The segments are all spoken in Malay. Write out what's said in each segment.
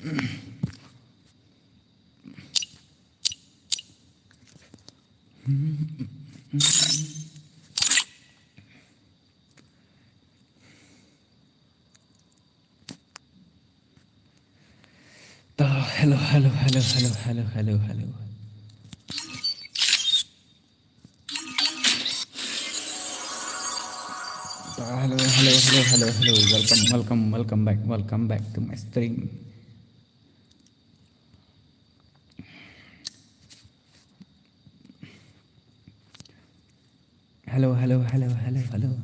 Hello, hello, hello, hello, hello, hello, hello. Hello, hello, hello, hello, hello. Welcome back to my stream. Hello, hello, hello, hello, hello.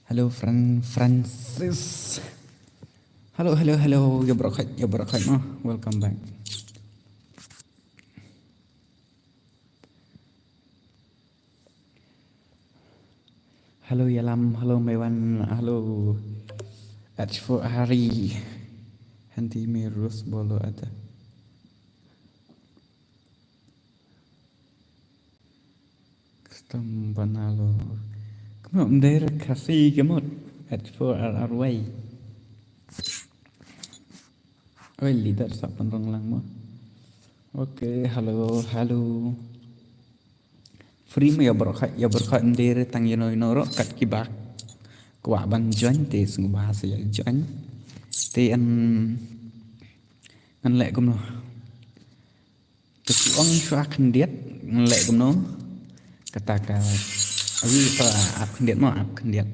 Hello, Francis. Hello, hello, hello. Ya berakat. Oh, welcome back. Hello, Yalam. Hello, Mewan. Hello, H4 Hari. Hanti Mirus bolo ada. Custom Banalo. Kamu mendera kasih kemot. H4 RRY. Oh, leader sa pandang lang mo. Okay, halo, halo. Free mo ya berkat ndere tang yano inoro kat kibak. Kwa ban join te sung bahasa ya join. Te an lek gum no. Kesu ong shua kendiat an lek gum no. Kata awi pa ap kendiat mo ap kendiat.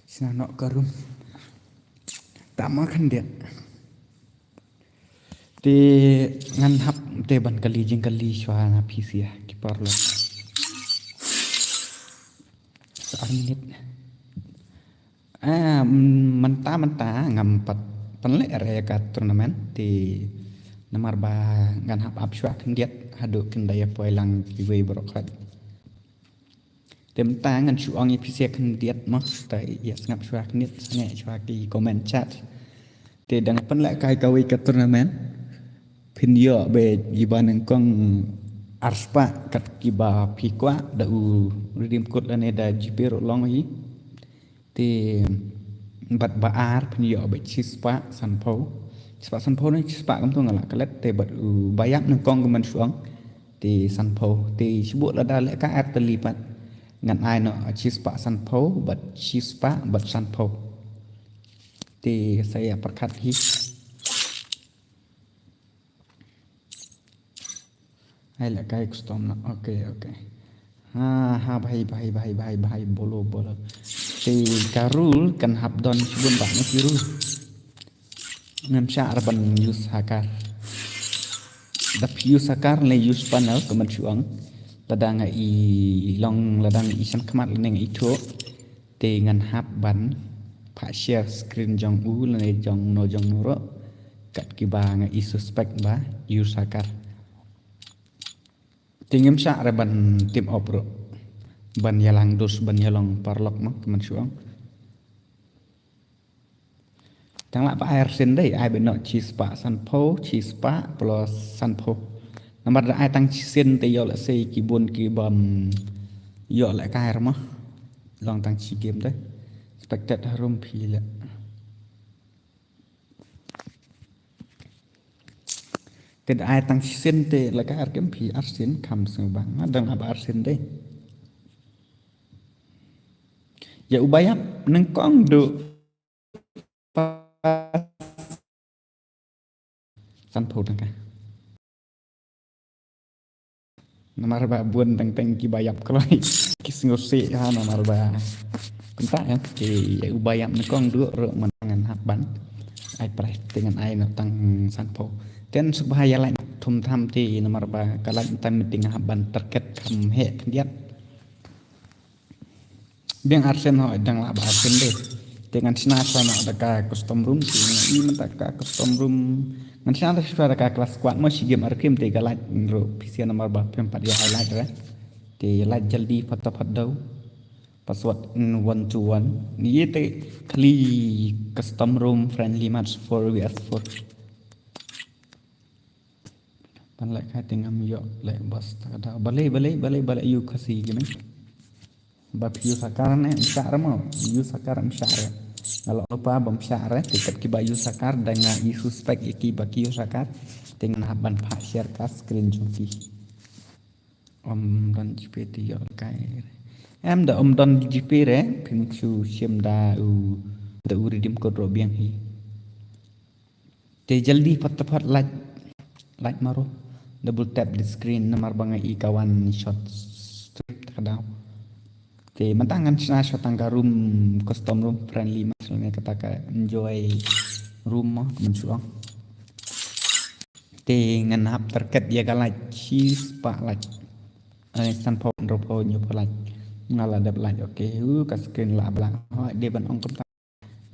Sinanok karum. Tama kendiat. Te ngan hap te ban kali jing kali shua na PC ya kipar lo. Sear minit. Mentah ngampat penlek area kat turnamen di nomor ba ngan hap ap shua kendiat hadu kendaya poilang kiwe berokat. Tem tangan chuang i pisia kendiat mah tai ya ngap shua kendiat sange shua ki comment chat. Te dang penlek kai kawe kat turnamen pinyo be iban kong arspa kat kiba pikwa da u redeem code lane da jipero long hi te bat baar pinyo be chispa sanpo ni chispa kam tu ngala kalet te bat u bayap nang kong man suang te sanpo te sibuk la da le ka at terlibat ngan ai no chispa sanpo bat chispa bat sanpo te saya perkat hi hay là cái custom nó ok ha bhai bolo thì karul kan habdon bun ba no kiru ngam sha arban use hakar dap use hakar le use panel kemen chuang ladang i long ladang i san kmat neng i tho te ngan hab ban pha share screen jong u le jong no ro kat ki ba nga i suspect ba use hakar tingem sya reban tim opro ban yalang dos ban yalang parlok mak teman suang tang la pa air sen dei ai beno chispa sanpo chispa plus sanpo namar da ai tang sen te yo la sei ki bon ki bam yo la ka air mah long tang chi game dei spectat harum phila cái ai tăng sen te là cái arkem phi arsen kam sang bang ma dang ab arsen dei ya ubaya nang kong do san pho tang ka nomor ba buôn teng teng ki bayap kloi kis ngosi ha nomor ba kunta ya ki ubayap na kong dua ro manangan haban ai prai dengan ai no tang sanpo ten subhaya lai thum tham ti nomor ba kalai tan meeting haban terket kam he diat biang arsen ho dang la ba arsen deh dengan sina sama ada custom room ini mentaka custom room ngan sina ada suara kelas kuat masih game arkim te galak ro PC nomor ba pempat ya highlight ya te light jaldi fat dau password 121 ni te kali custom room friendly match 4vs4 pan lại khai tiếng âm yo lại bas ada balik you kasih gimana bab yu sakar ne syar mau yu sakar syar kalau lupa bom syar tiket kiba yu sakar dengan i suspek iki baki yu sakar dengan haban pak share ka screen joki om don gpt yo kai em da om don gp re pin chu sim da u da u redeem code ro biang hi te jaldi pat like maro double tap di screen nomor bangai i kawan shot strip kadang te mantangan sina shotang room custom room friendly maksudnya kata enjoy room mah mensuang te nganap terket dia galak cheese pak like san po ropo nyopo like ngala dap like oke ka screen la blang ho dia ban ong komta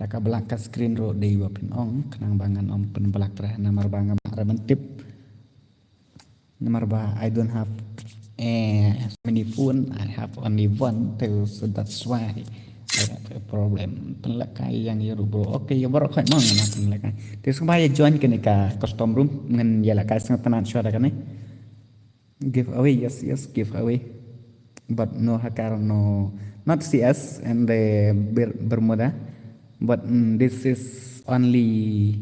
da ka belak ka screen ro de wa pin ong kenang bangan om pen belak trah namar bangam raban tip nomor ba I don't have as many phone I have only one too so that's why I have a problem penlakai yang ya bro oke ya baru kai mang na penlakai terus kembali join ke ka custom room ngan ya la ka sang tenan syara kan give away yes give away but no hakar no not CS and the bermuda but this is only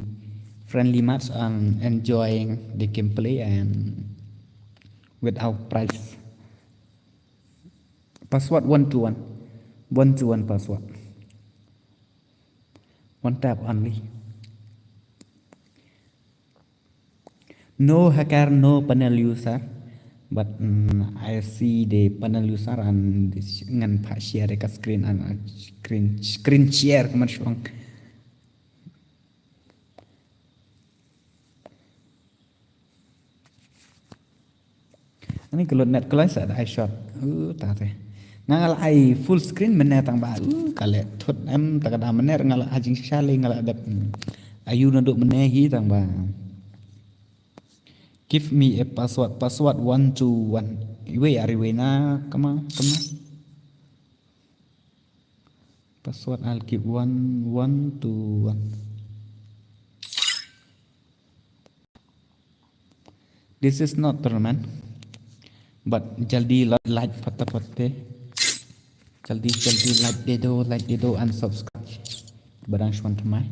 friendly match and enjoying the gameplay and without price password 121 password one tap only no hacker no panel user but I see the panel user and ngan pak share ka screen and screen share kemersuang ini kalau net kelas ada I shot tak teh ngal ai full screen mana tang ba kale thut em tak ada mana ngal ajing sale ngal ada ayu naduk mana hi tang ba give me a password 121 iwe ariwe na kama password I'll give 121 this is not tournament but jaldi like fatafatte jaldi like they do and subscribe barang shwan thamai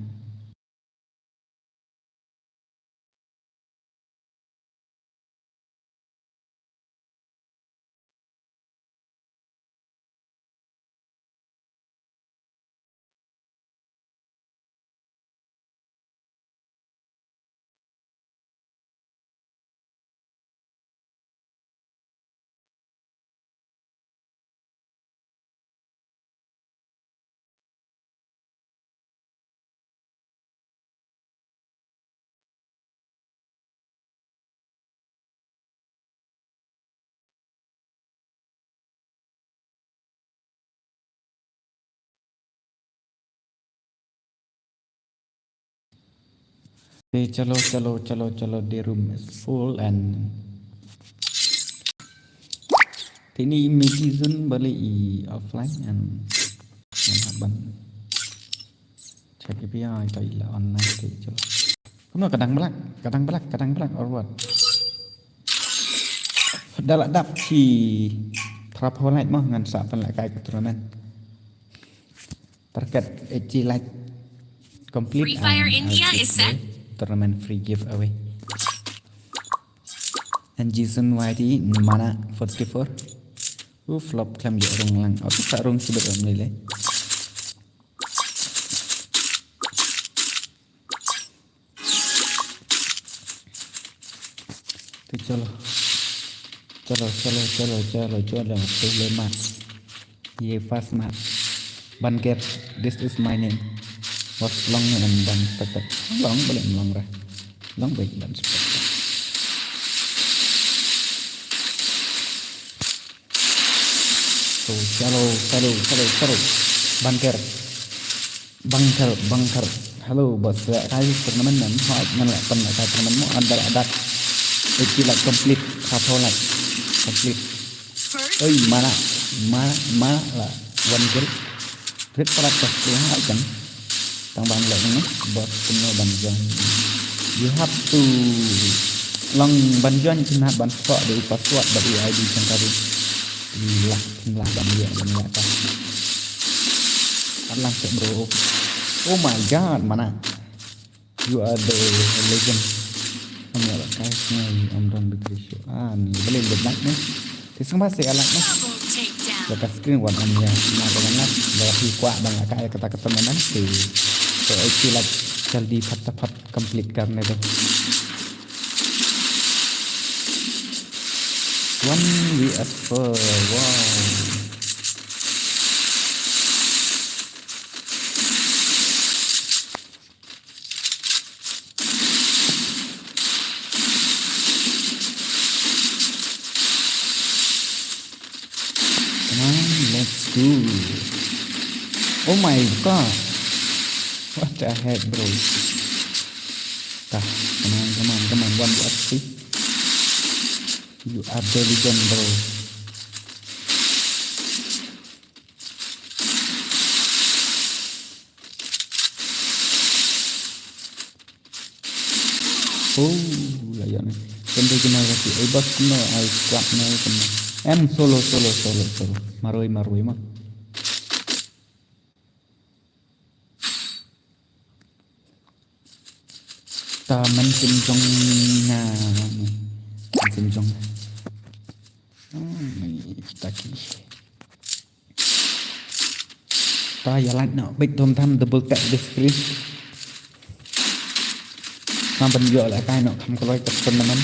chalo the room is full and ini season balik offline and haban check API tai la online te chalo kamu kadang belak or what dalak dap si trapolite mah ngan sa pan la kai keturunan target HG like complete Free Fire India is set. Tournament free giveaway and Jason YD mana 44 flop klam ya rong lang atau sarung sudah nilai tu चलो पहले मार ये फर्स्ट मार Banker, this is my name. Was long and ban spectat. Long boleh long lah. Long baik ban spectat. So chalo. Banker. Hello bos. Kali turnamen nan. Hot nan lah pen lah turnamen mu andar adat. Itu lah complete. Satu lah complete. Oi mana lah. One girl. Rất là tốt thứ hai kan tang bang lek ni bot punya banjuan you have to long banjuan kena ban sok dari password dari ID kan tadi lah banjuan ta Allah cek bro oh my god mana you are the legend ông là cái này ông đang được show ni boleh lebat ni thì semua saya alat ni lepas screen buat amnya nah dengan dari kuat bang kayak kata-kata mana thì so itu lah jaldi फटाफट कंप्लीट करने दो 1vs4 wow let's go oh my god what the heck bro come on one buat sih you are the legend bro oh layan tentu kena kasih bos kena I squad na kena em solo marui mah ta mình xin trong nhà xin trong ta kì ta giờ lại nọ bích thôm thăm double tap the screen mà bình giờ lại cái nọ không có loại tập phân mình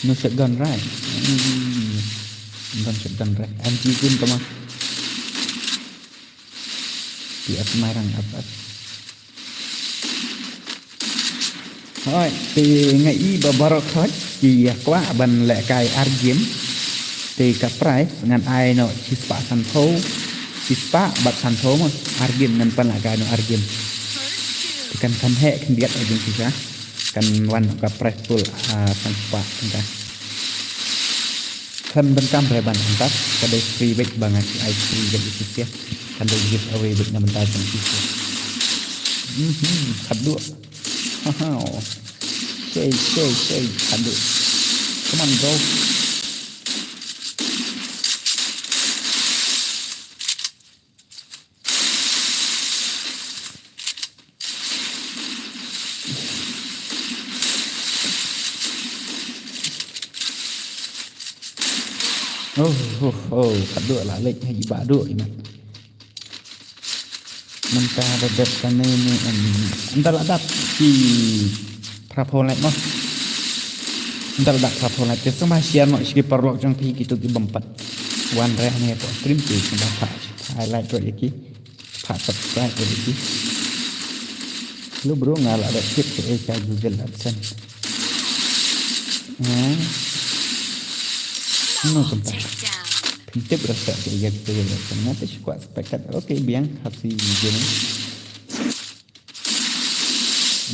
no shotgun right shotgun right MG pun kemana di Semarang apa thôi thì ngày baru khói chỉ quá bằng lệ cài argim thì cả price ngàn ai nọ chỉ spa san thô chỉ spa bật san thô mà argim ngàn pan lại cài nọ argim thì kan hệ kan biết ở bên kia kan wan ka price full san spa kan kan bentam reban antar kada free back banget I free back itu sih kan do give away back na bentar san itu kadu say kadu come on go kadu lah lek hay badu ini mentah dapat kan ini entar dapat si prapon lek mah entar dapat prapon lek tu sama share nak sikit perlu jang pi gitu di bempat one reh ni tu stream tu sudah pak highlight tu lagi pak subscribe tu lagi lu bro ngal ada tip ke Google AdSense no bentar tip rasa kayak gitu ya ternyata suka spektakuler oke biang kasih video ini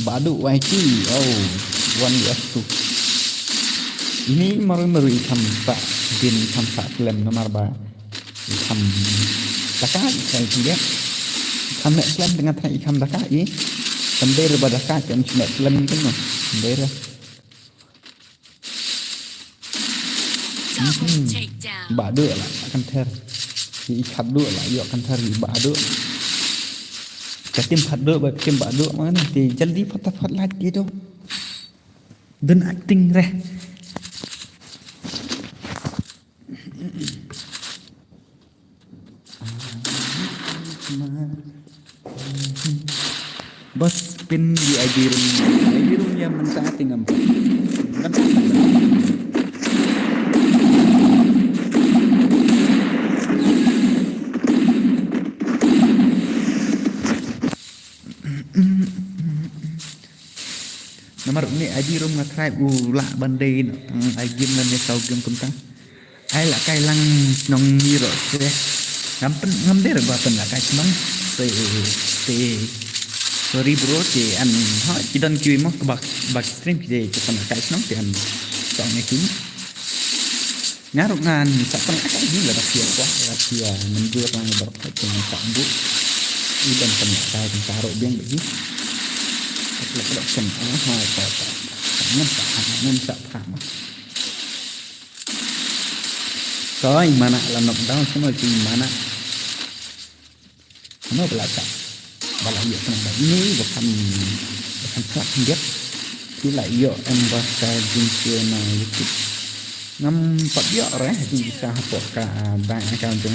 badu waiki one vs two ini maru ikam pak bin ikam pak film nomor ba ikam dakar saya lihat ikam nak film dengan tak ikam dakar ini sembir badakar kan cuma film itu mah sembir badu lah akan ter ikat dua lah yuk akan ter badu ketim badu ketim badu mana ti jaldi fatahat lagi tu dan acting reh Bos pin di ID room yang mentaati ngam kan nomor ni ID room ngatrai ula bandai ai game ngane sau game kuntang ai la kai lang nong miro se ngam der ba pen la kai semang se sorry bro ci an ha ci dan kiwi mo bak stream ki ci pen kai semang ti an song ne kin ngaruk ngan sa pen kai ni la rasia menjur lang ber kai dengan sambu idan pen kai taruh biang begini lek sen ha ta ngam sa pham coi mana là nộp đau xong rồi thì mana nó là cả và lại việc này như và thầm phát biết thì lại dọ em và cái chuyện xưa này ngâm bật dọ rồi thì sao bỏ cả bạn cao chứ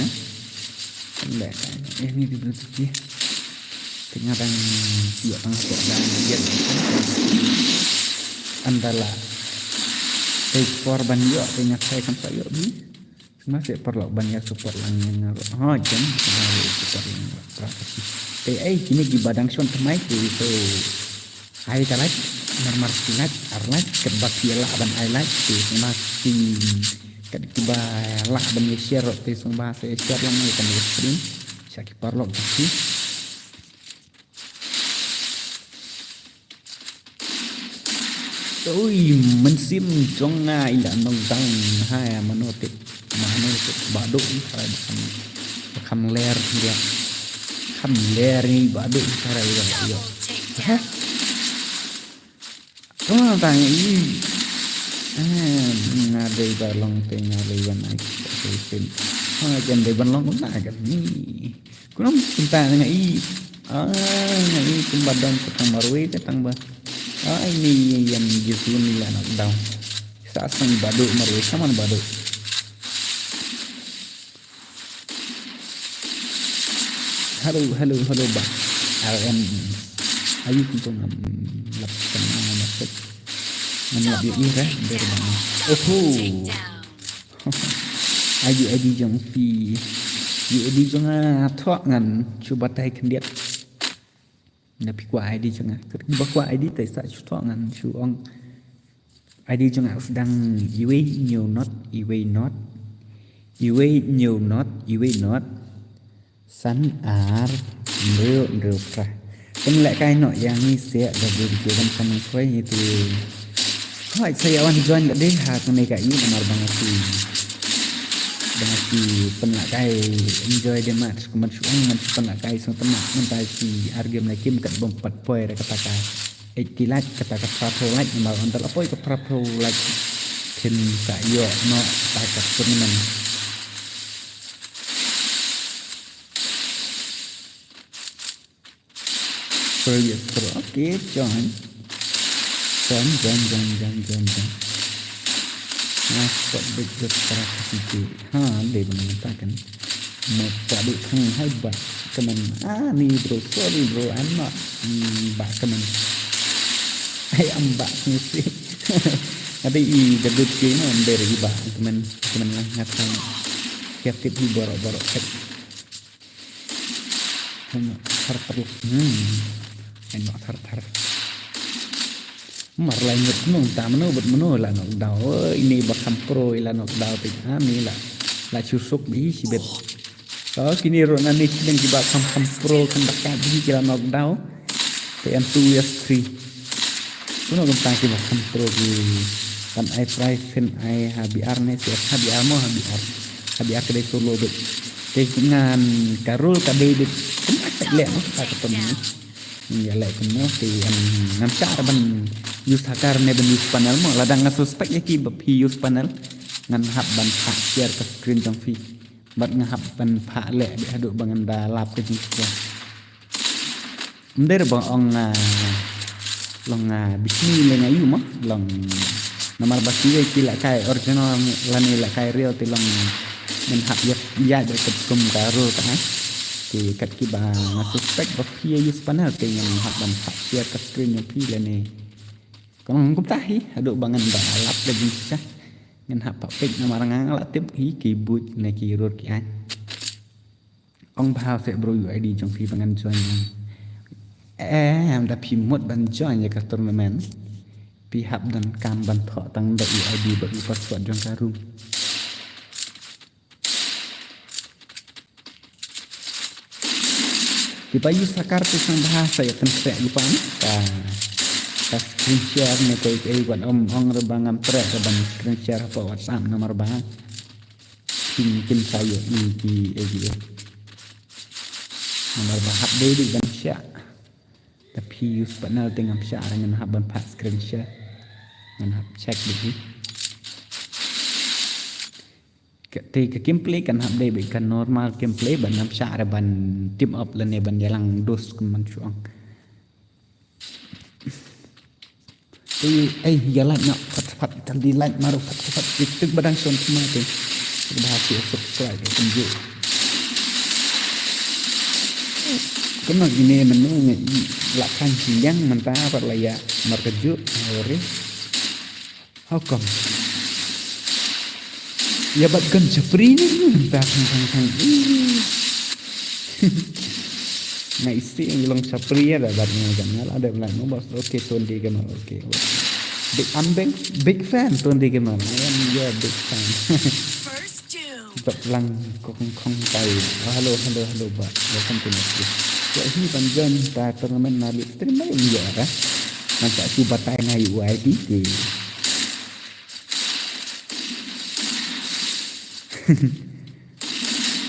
để em đi được chứ thì nghe đang dọ đang bỏ ra biết adalah korban dọ thì nhặt tay không phải dọ biết masih perlu banyak support langnya oh jam support yang berapa sih TI kini di badang son temai itu hai talat normal silat arlat kebak yala ban highlight itu masih ketiba lah ban share itu semua saya share lang kan di screen sakit perlu sih ôi mình sim trong ngay là nông tăng hai mà nó tịt mana itu baduk phải kham ler dia kham ler ni baduk cara itu yo ha kamu tanya ini ngade balong te ngade ban ai sen jangan de balong pun agak ni kunam cinta dengan ini kumbadang petang marwe petang ba ini yang jisun ni lah nak daun saat sang baduk marwe sama baduk halo ba RM ayu kita lapkan masuk menjadi ira dari mana ayu jong fi ayu jong thọ ngàn chu bat tay kendiat tapi kwa ID jong ba kwa ID tại sao chu thọ ngàn chu ong ID jong sedang iwe nhiều not sẵn ár rượu ra cái lại cái nội yang ni sẽ là điều kiện văn phòng quay như thế hỏi saya awan join lại đấy hạt này cái ini benar banget penlakai enjoy the match kemudian penlakai sang teman mentai si argem lagi bukan bompat poin kata ikilat kata pro like memang antara apa itu pro like kin sayo no takat tournament oke join nah kok begitu strategi để mengatakan mau tadi hebat teman nih bro sorry bro I'm not mbak teman mbak sih ada debut game dari mbak teman lah ngatain kreatif borok terperlu enak tar mar lain nung tam no bet meno la nok dau ini bakam pro ila nok dau ti ami la chusuk bi si bet kini ronan ni sedang di bakam pro kan bakal bi kira nok dau TN 2 S3 kuno gempang ki bakam pro di kan ai private ai HBR ne si HBR mo HBR kedai solo bet dengan karul kadai bet lek tak ketemu ya lek kena ti nam cha ban use hakar ne ban use panel mo ladang suspect yaki bapi use panel ngan hab ban phak share ke screen jong fi bat ngahab ban phak lek bi hadu bangan da lap ke jing ko mder ba ong long bisni le ngayu mo long nomor basi ki la kai original lani la kai real ti long mình học ya để tập trung cả rồi cả thì cách kia bà nó suspect và phía use panel thì mình học bằng học share cái screen yang phía lên này còn cũng tahi ada bangan dah lap lagi sah ngân học page nama orang là tiếp ý kỳ bụi này kỳ rồi kỳ anh ông bao sẽ bro UID trong phi bangan join em đã phim một ban join cái tournament pihak dan kam ban thọ tăng đại UID bagi password trong cái room Dibayu sakar tu sang bahasa ya tensek lupa ka screen share ni koi buat om rebangam trek reban screen share apa WhatsApp nomor bang kim saya ni di nomor bahap deh di ban share tapi use panel tengah share dengan haban pak screen share dengan hab check dulu thì cái gameplay kan hab deh kan normal gameplay ban nam share ban team up lene ban jalang dos keman chuang jalan nak cepat tadi like maru cepat itu badang son semua tu berhasil subscribe tunjuk kena gini menu lakan siang mentah perlaya markeju hari how come ya bat gan japri ni mentah kang nah isi yang bilang sapri ya dabarnya jangan ada bilang no bos oke tuan di gamer oke I'm big fan tuan di gamer ya big fan tak lang kong kai halo ba welcome to my ya ini panjang ta tournament nali stream mai ya kan nanti aku batai ngai UID di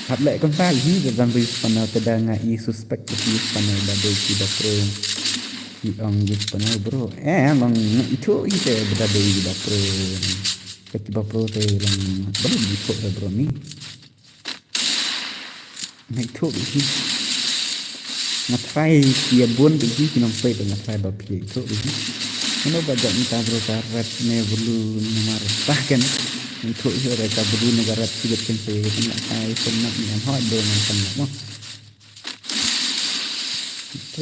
Hab lại con pha ý về rằng vì panel teda ngai suspect di panel badai tidak pro yang di panel bro long itu berada di pro ketika pro te lang baru di bro ni ngai itu ini ngatrai dia bun biji kinong pe dengan ngatrai bapi itu ini mana badak minta bro karet ne bulu nomor bahkan itu mereka berdua negara tidak kempe kena kai senang dengan hot dengan senang mo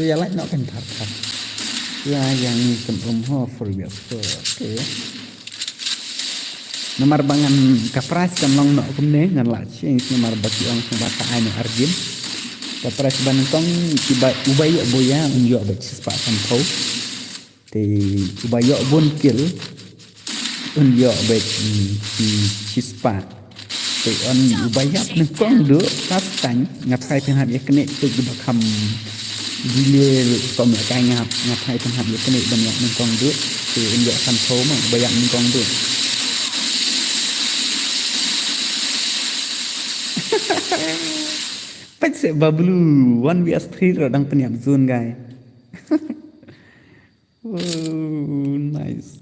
realize nak kan thap ya yang ho for biasa okay nomor bangan kapras kan long nak kumne ngan la change nomor bagi orang sebata ai no argin kapras banentong tiba ubayo boya unjo bet spa sampo te ubayo bon kill unjo bet chispa te on ubayap nengkong do kastang ngapai penghap ya kene tu bakam dile kom kai ngapai penghap ya kene banyak nengkong do te unjo sampo ma ubayap nengkong do Pecek bablu 1vs3 rodang peniap zone guys. Oh, nice.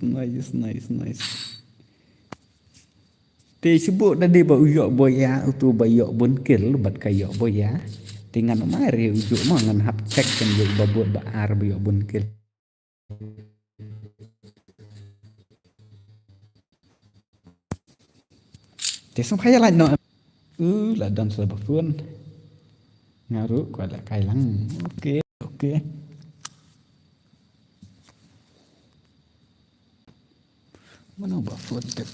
Te sebut tadi ba uyok boya utu bayok bun kill bat kayok boya. Tingan mari ujuk mah ngan hap check kan yo babut ba ar bayok bun kill. Te song khaya la no. Là dan sa ba phun. Ngaruh gọi là cài lăng ok mana buat food tip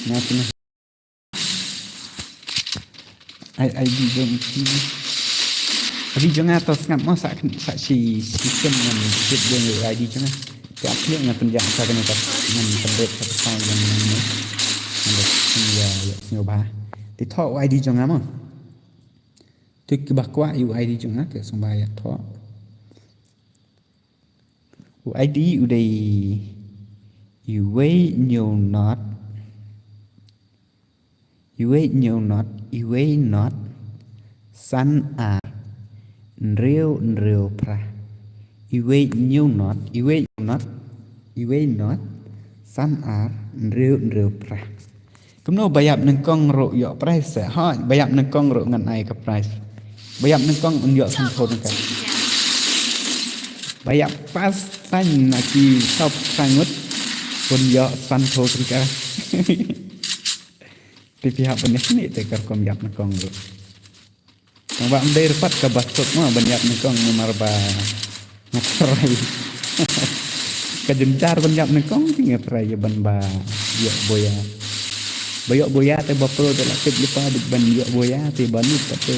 Nah, ai đi cho nga tao ngắm nó sạc si system ngam chip dengan ID cho nga tiap dia ngam penjang sa kena tak ngam pendek satu tahun yang ini ngam nyoba thì thọ ID cho nga mà thì cái bạc quá ID cho nga thì xong bài thọ ID ở đây UA nhiều not UA not san a real pra UA new not iwe not san ar reu pra kumno bayap nang kong ro yo price ha bayap nang kong ro ngan ai ka price bayap nang kong un yo san thon ka bayap pas tan na ki top sangut un yo san thon ka ti pihak benih ni te kar kom yap nang kong ro nang ba amdai repat ka basot ma banyak nang kong nomor ba ngatrai kajencar banyak nang kong ngatrai ya ban ba yo boya bayok boya te bapro te la tip lupa dik ban yo boya te banut te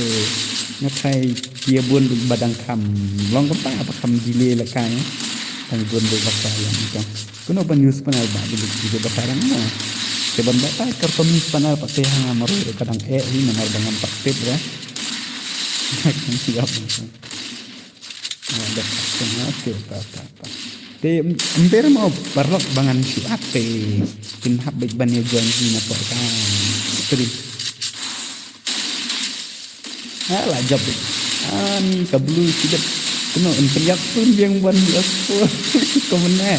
ngatrai kia bun badang kam long kam apa kam dile la kai tang bun do bakal yang itu kuno ban use panal ba di di batarang mo te ban bata kar komis panal pa te hang amaru kadang hi nomor dengan pak tip ya kan siap ada semua ke ta te ember mau barlok bangan si ate tin hab baik ban ya juan ni na ka stream lah job ni kablu tidak kena entriak pun yang ban diaspor kemana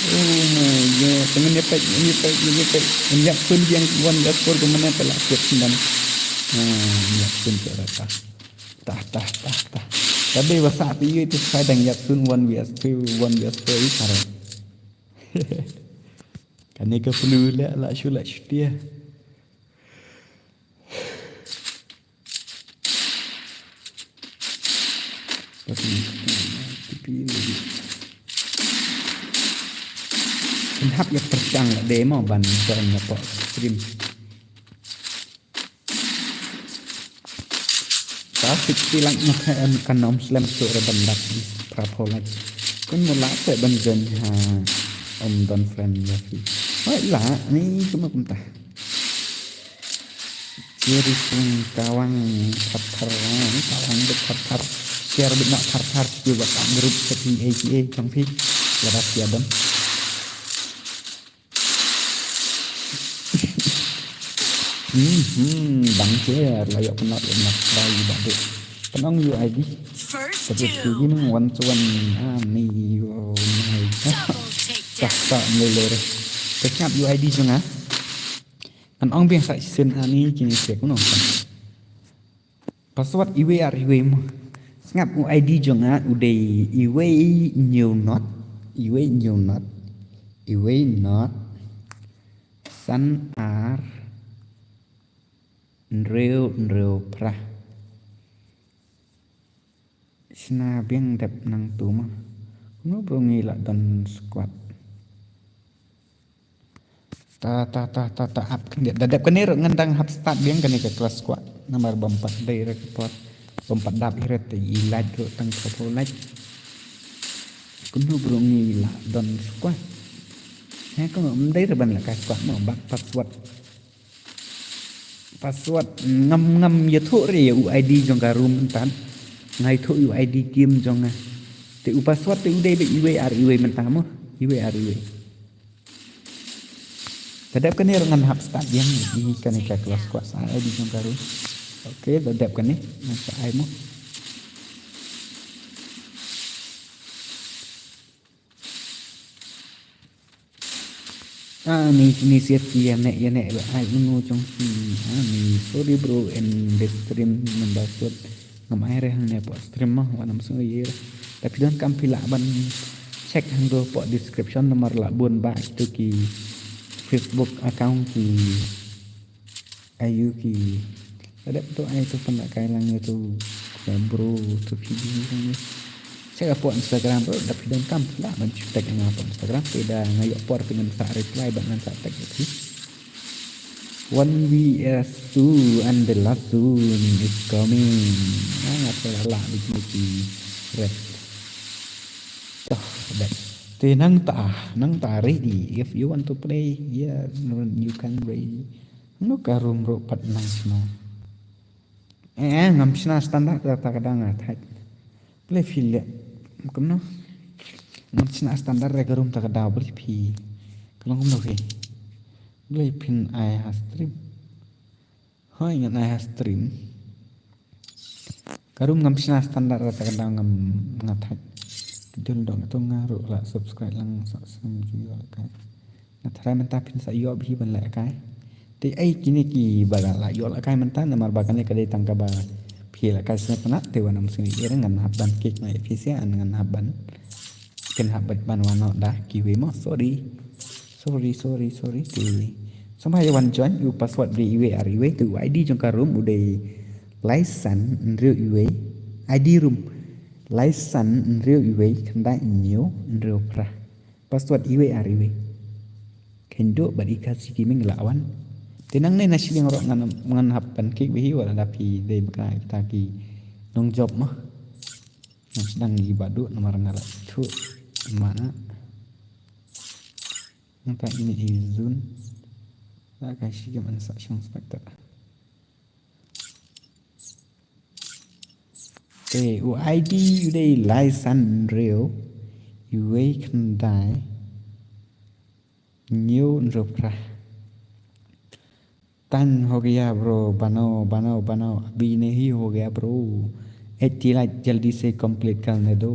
oh my god temen ni pek entriak pun yang ban diaspor kemana pelak dan ya pun rata tah tapi bahasa api itu kadang ya pun one bias itu cara kan ni ke flu la syulak dia tapi hab ya percang demo ban soal apa stream traffic tilang makan kanom slam sore bandak prapolat kun mula se banjen ha don friend ya fi lah ni cuma pentah jadi kawang kawang dekat share benak kartar juga tak grup seperti ACA trong phi lepas ya don bang cher layak penat nak try balik penong UID seperti ini one to one ni oh my tak meleleh ternyata UID juga kan ong biang sak sen ani kini sek no password IWR IW ngap UID juga udah IW nhiều not san ar reu pra sna biang dep nang tu mah no brongi la dan squad ta up dia dadap kene ngendang hap start biang kene ke kelas squad nomor 4 dari report 4 dap iret ilaj ro tang ko laj kuno brongi la dan squad ha ko mdai reban la ka squad no bak password ngam ya thu re UID jong garum tan ngai thu UID kim jong te password te udah be IWR mentamo IWR dadap kan ni dengan hab start yang ni kan ke kelas kuat saya di jong garum oke dadap kan ni masa ai mo ni siat ya nek ai nu jong si ni sorry bro and the stream membasut ngam air hang ne po stream mah wanam sungai tapi dan kam pila ban cek hang do po description nomor la bun ba itu ki Facebook account ki ayu ki ada tu ai tu pendak kai lang itu bro tu video ni saya po Instagram bro tapi dan kam pila ban tag ngapa Instagram beda ngayo por dengan sa reply ban sa tag itu 1vs2 and the last soon is coming apa lah di red thì nang ta ready if you want to play yeah you can ready no karum ro pat nang sna ngam sna standar ta kadang thai play feel kum no ngam sna standar re karum ta kada bri phi kalau ngam no play pin ai stream hoi ngan ai stream karum ngam sna standar ta kadang ngam ngathai Dul dong tu ngaruh lah subscribe lang sam juga kai. Nah thara menta pin sa yo bi ban la kai. Ti ai kini ki baga la yo la kai menta na mar baga ne kadai tangka ba. Phi la kai sa pana te wanam sini ira ngan haban kek na efisia ngan haban. Ken habat ban wano dah kiwi mo sorry ti. Sampai wan join u password di iwe ariwe tu ID jong ka room udah license nriu iwe ID room license nriu iwe kanda inyo nriu pra password iwe ariwe kendo bari kasi kiming lawan tinang ne nasi yang rok ngan hapan ki bihi wala dapi de baka kita ki nong job mah yang sedang ibadu nomor ngala tu mana entah ini izun tak kasih game instruction inspector ID udah license real uwe kendai new nropra tan हो गया bro बनाओ अभी नहीं हो गया bro 80 लाख जल्दी से कंप्लीट करने दो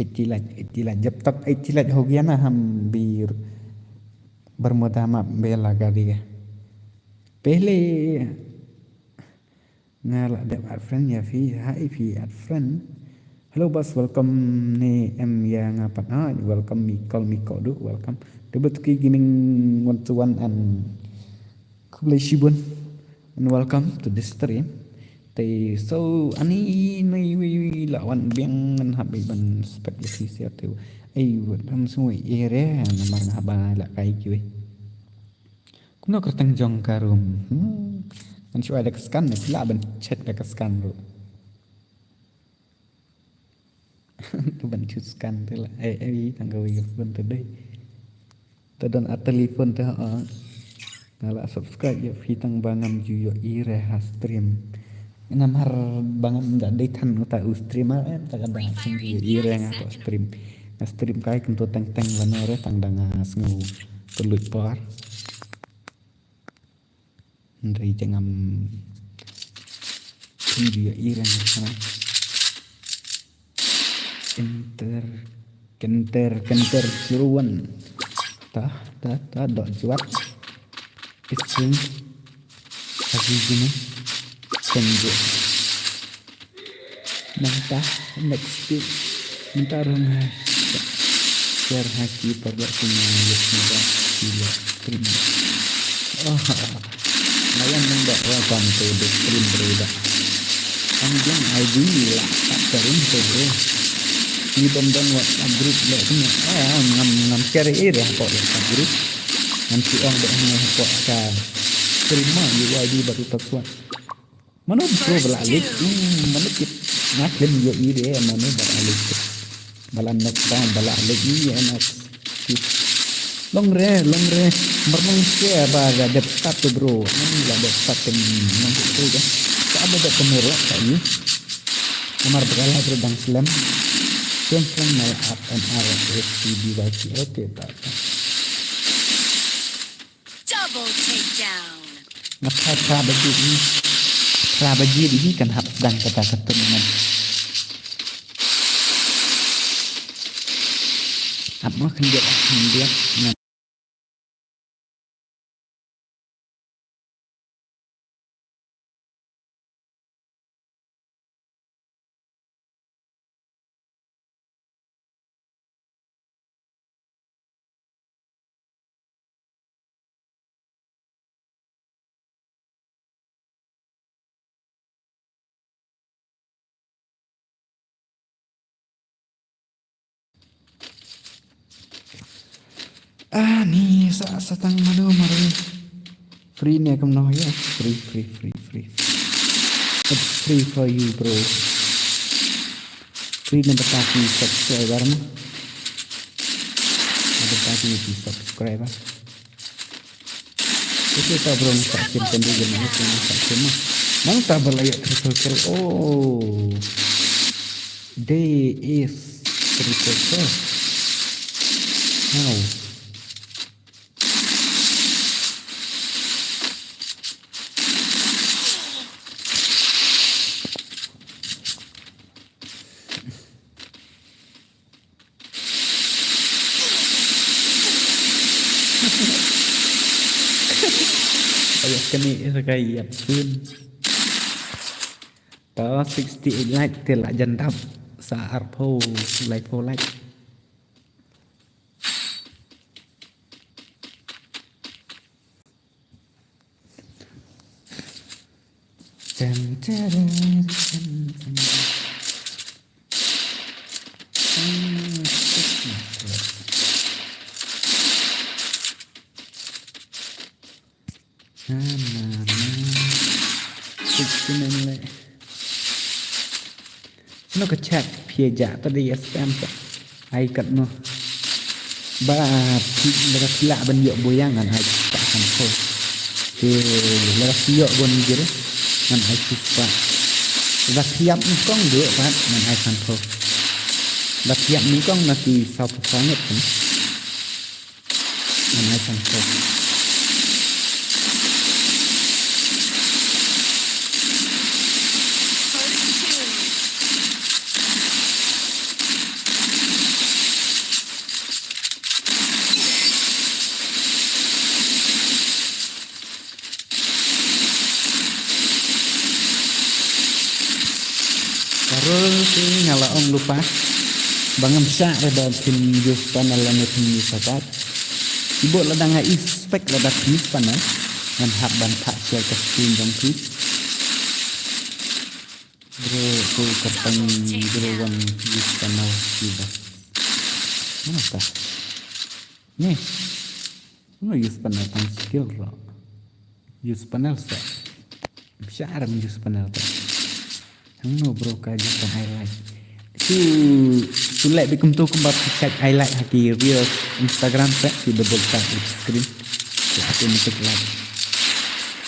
80 लाख जब तक 80 लाख हो गया ना हम भी bermudah bela kali ya पहले ngalak dep ad friend ya fi hai fi ad friend hello boss welcome ni em yang apa welcome Miko do welcome debut ki gaming 1-to-1 and Kublai and welcome to this stream thì so ani nei wi lawan biang ngan habi ban spek si sia tu ai tham sui ere namar ngaba la kai ki kuno kertang jong karum kan cuma ada keskan nih pula ban chat ada keskan bro tu ban skan tu lah tangga wi pun tu deh tu dan telepon tu ngala subscribe ya fitang bangam juyo ire ha stream namar bangam ndak dei tan uta stream tak ada sing ire ngato stream kai kento teng lanore tang danga sngu pelut par Ndri jengam video irang sana kenter ciruan ta dok juat ising lagi gini kenjo nanta next week minta rumah share haki pada punya yuk gila stream Ngayon nang dak welcome to the stream bro dak. Ang bilang ID lah tak terin to bro. Ni don WhatsApp group le semua. Ngam share area kok WhatsApp group. Nanti orang dak hanya kok ka terima ID baru password. Mana bro belalik. Mana kit ngaklem yo ide mana belalik. Balan next time belalik ni enak. Long re merenung share baga dep start tu bro ini lah dep start nang tu kan tak ada dep kemurah kayaknya amar berkala berdang slam mal up and RSD baki oke tak double takedown ngapa bagi ini kan hap dan kata ketemuan apa dia ni satang madu mari free ni akan noh ya free it's free for you bro free ni berkaki subscriber mah ada berkaki di subscriber itu tak bro tak simpan di jenis itu tak cuma mana tak berlayak triple they is triple now kini sekai pun to 68 like tiền lại dần đắp sa arpo like Dun, dun, dun, dun, dun. Nó có chat phía giả ta đi spam vậy ai cận nó ba là lạ bên nhựa bùi yang ngàn hai tạ thành thôi thì là nhựa bên dưới đấy ngàn hai chục vạn và thiệp con nhựa vạn ngàn hai thành thôi và thiệp ní con là kỳ sau có nhất ngàn hai thành thôi Terus nyala om lupa bangun sa ada tim jus panel lalu tim sakat ibu ladang ngai inspek ladang tim panel dan hak bantak share ke tim jam tu bro tu keteng bro one jus panel kita mana tak nih mana jus panel tang skill ro jus panel sa bisa ada jus panel tak no bro kaji kan highlight tu like bikum tu kembali check highlight hati real Instagram set di double tap di screen automatic like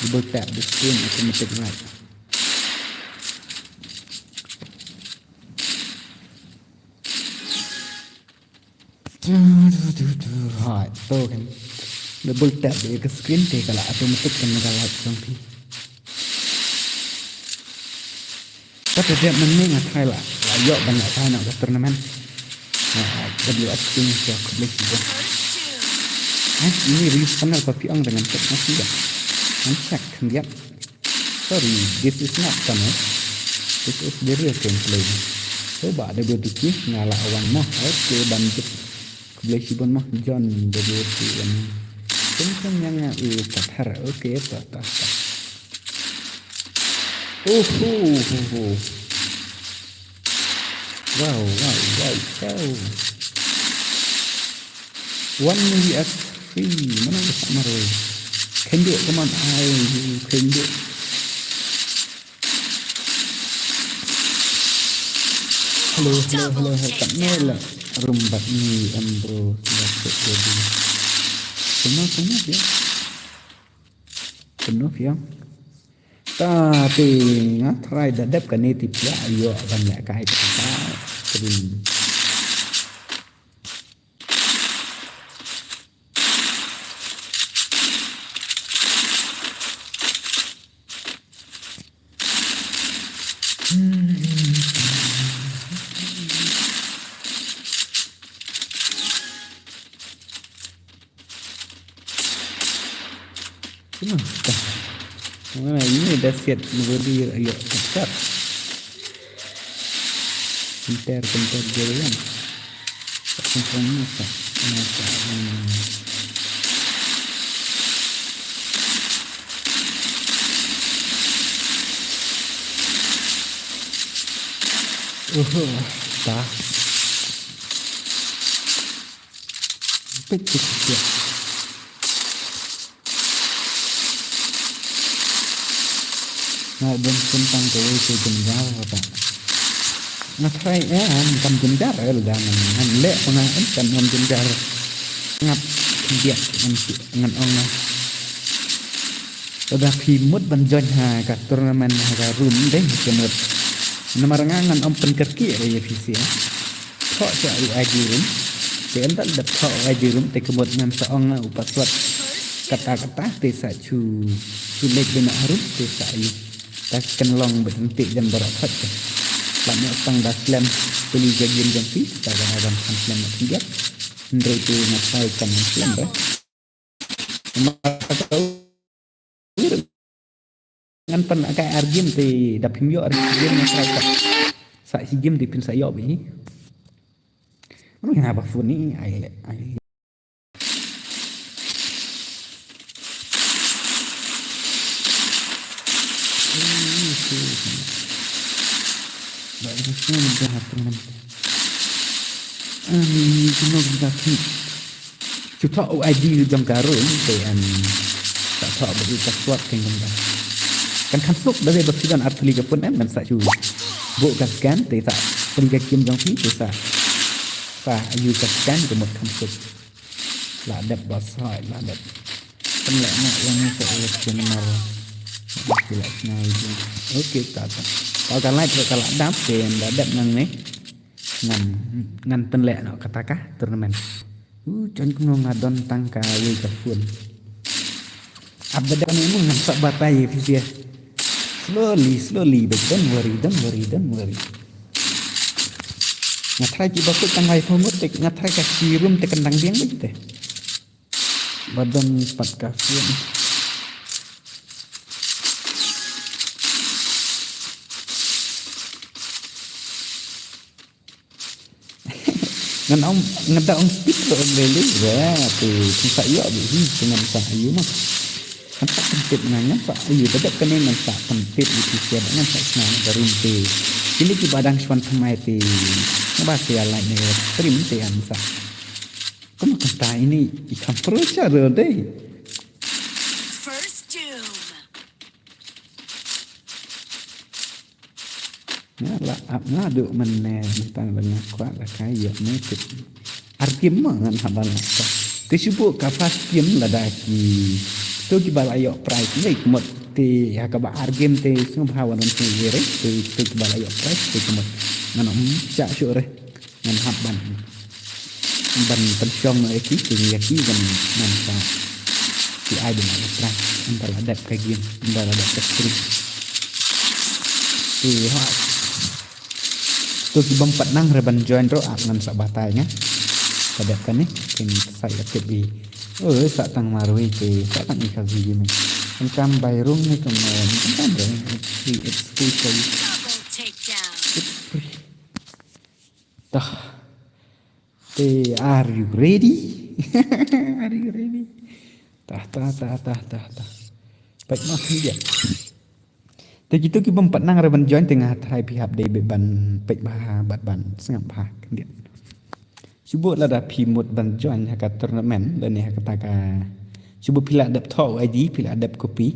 double tap di screen automatic like right tu kan double tap di screen thì kalau automatic kan like trong khi Tapi dia menengah Thai lah, yuk banyak Thai nak ke turnamen. WS King siap kembali juga. Ini release panel kopi ong dengan cek masih ya. Cek lihat. Sorry, this is not panel. This is the real gameplay. Coba ada berdua ngala awan mah, oke banjir kembali sibon mah John berdua ini. Kencang yang kathar, oke tak. Wow. 1 US free mana bisa marah can do it come on I can do it halo tak nela rumbat ni bro sudah jadi penuh ya tapi try dadap kan ini tipe ayo banyak kai kita kering ini dah siap berdiri ayo cepat bentar jalan masa tak pecik ya Nah, dan tentang itu jenjar apa? Nah, try bukan jenjar jangan lek pernah kan jenjar ngap dia dengan orang. Udah pimut banjon ha kat turnamen ha room deh kemut. Nomor ngangan open kerki ya visi ya. Kok saya aji room. Dia entar dapat aji room te kemut ngam seong upaswat kata-kata te sa chu lek bena harum te sa ta kenlong berhenti jam berapa tu banyak tang dah slam beli jam fi ta ada slam tiga ndre tu nak sai kan slam dah ngan pen kai argim te dapim yo argim na sai sa sigim te pin sa yo bi nó ngapa phun ni ai Baik, saya mendengar teman. Kena kita kita ID jam karun dan tak tahu bagi sesuatu yang kita kan kasut dari bersidan arti liga pun man sa chu bukan scan te sa liga kim jang fi te sa ayu ka scan ke một kasut la dap basai la dap penlek nak yang ni saya kenal tidak ngai okey tak kalau kan lain kalau dap dan dap nang ni ngan penlek nak katakah turnamen jangan kena ngadon tangka ayu ka pun abada memang nampak batai fisia slowly but don't worry ngatrai ki bakut tangai pamut tek ngatrai ka sirum tek kendang biang begitu badan pat kafian ngan om ngada om speak lo lele ya tu sa yo bi dengan sa ayu mah nampak sempit nanya pak ayu bedak kene nampak sempit itu sia dengan sa senang darum te ini ki badang swan thamai te ngabas ya lain ne trim te ansa kamu kata ini ikan terus ada deh First Doom lah ngadu men tentang banyak kuat lah kaya mekit artim ngan habal te sibuk ka fast game la daki tu ki balayo price ni kemot te ha ka ba argem te sung hawan te yere te ki balayo price te kemot ngan sya sure ngan haban ban pensiong no eki te yaki dan nan sa ti ai den price antar adap ka game antar adap ka stream ti ha tu ki bampat nang reban join ro ngan sa batanya kadap kan ni kin saya tebi sa tang marui ke sa tang ikazi gini engkam bayrung ni kemen kan deh it's free double takedown. it's free dah are you ready are you ready tah baik makin diaแต่gitu ki bampat nang reban join tengah trai pihak dei beban pek bah bat ban sengap bah dia Subut lah dah pimut ban join hakat turnamen dan ni hakat subut pila adap thok ID pila adap kopi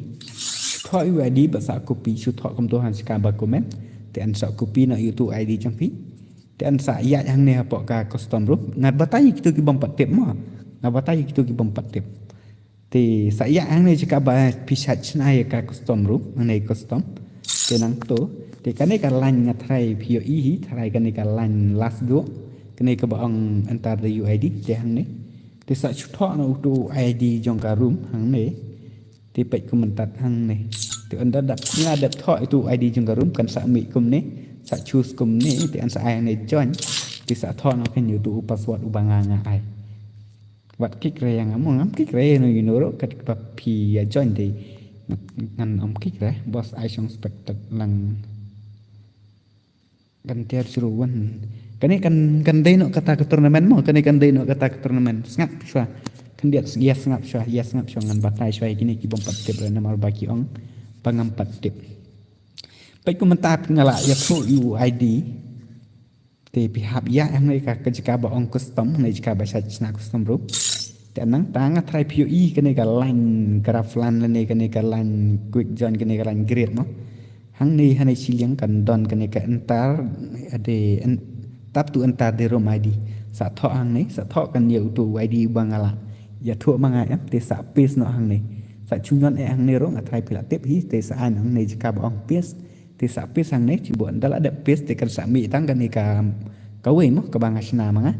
thok ID bahasa kopi su thok kom tuhan sekar ba komen te an sa kopi na YouTube ID champi te an sa ya yang ni apa ka custom room ngat batai kitu ki bompat tip ma ngat batai kitu ki bompat tip te sa ya yang ni sekar ba pisat chnai ka custom room nei custom te nang to te kan ni ka lan ngat thai POE thai kan ni ka lan last go kene ke bang antar the UID te hang ni te sa chuthok no tu ID jong ka room hang ni te pek komentat hang ni te anda dap ngadap thok itu ID jong ka room kan sa mi kum ni sa choose kum ni te an sa ai ni join te sa thok no kan YouTube password ubanga nga ai wat kik re yang among kik re no you know kat pa pi join te ngan kik re boss ai song spectat lang kan tiar suruhan kani kan dei no kata ke turnamen mo kani kan dei no kata ke turnamen ngap shwa kan dia yes ngap shwa ngan batai shwa kini ki bompat tip nama baki ong pangampat tip pai komentar ngala ya thu UID te pihak ya ang nei ka jika ba ong custom nei jika ba sa chna custom group te nang tang try POE kani ka line graflan nei kani ka line quick join kani ka line grade mo hang ni hanai siliang kan don kani ka entar ade tap tu entar de rom ID sa thọ hang ni sa thọ kan nhiều tu ID bangala ya thua manga em te sa pes no hang ni sa chunyon e hang ni ro ngathai pila tep hi te sa an hang ni jika ba ong pes te sa pes hang ni chi bon dal ada pes te kan sa mi tang kan ni ka we mo ka bang asna manga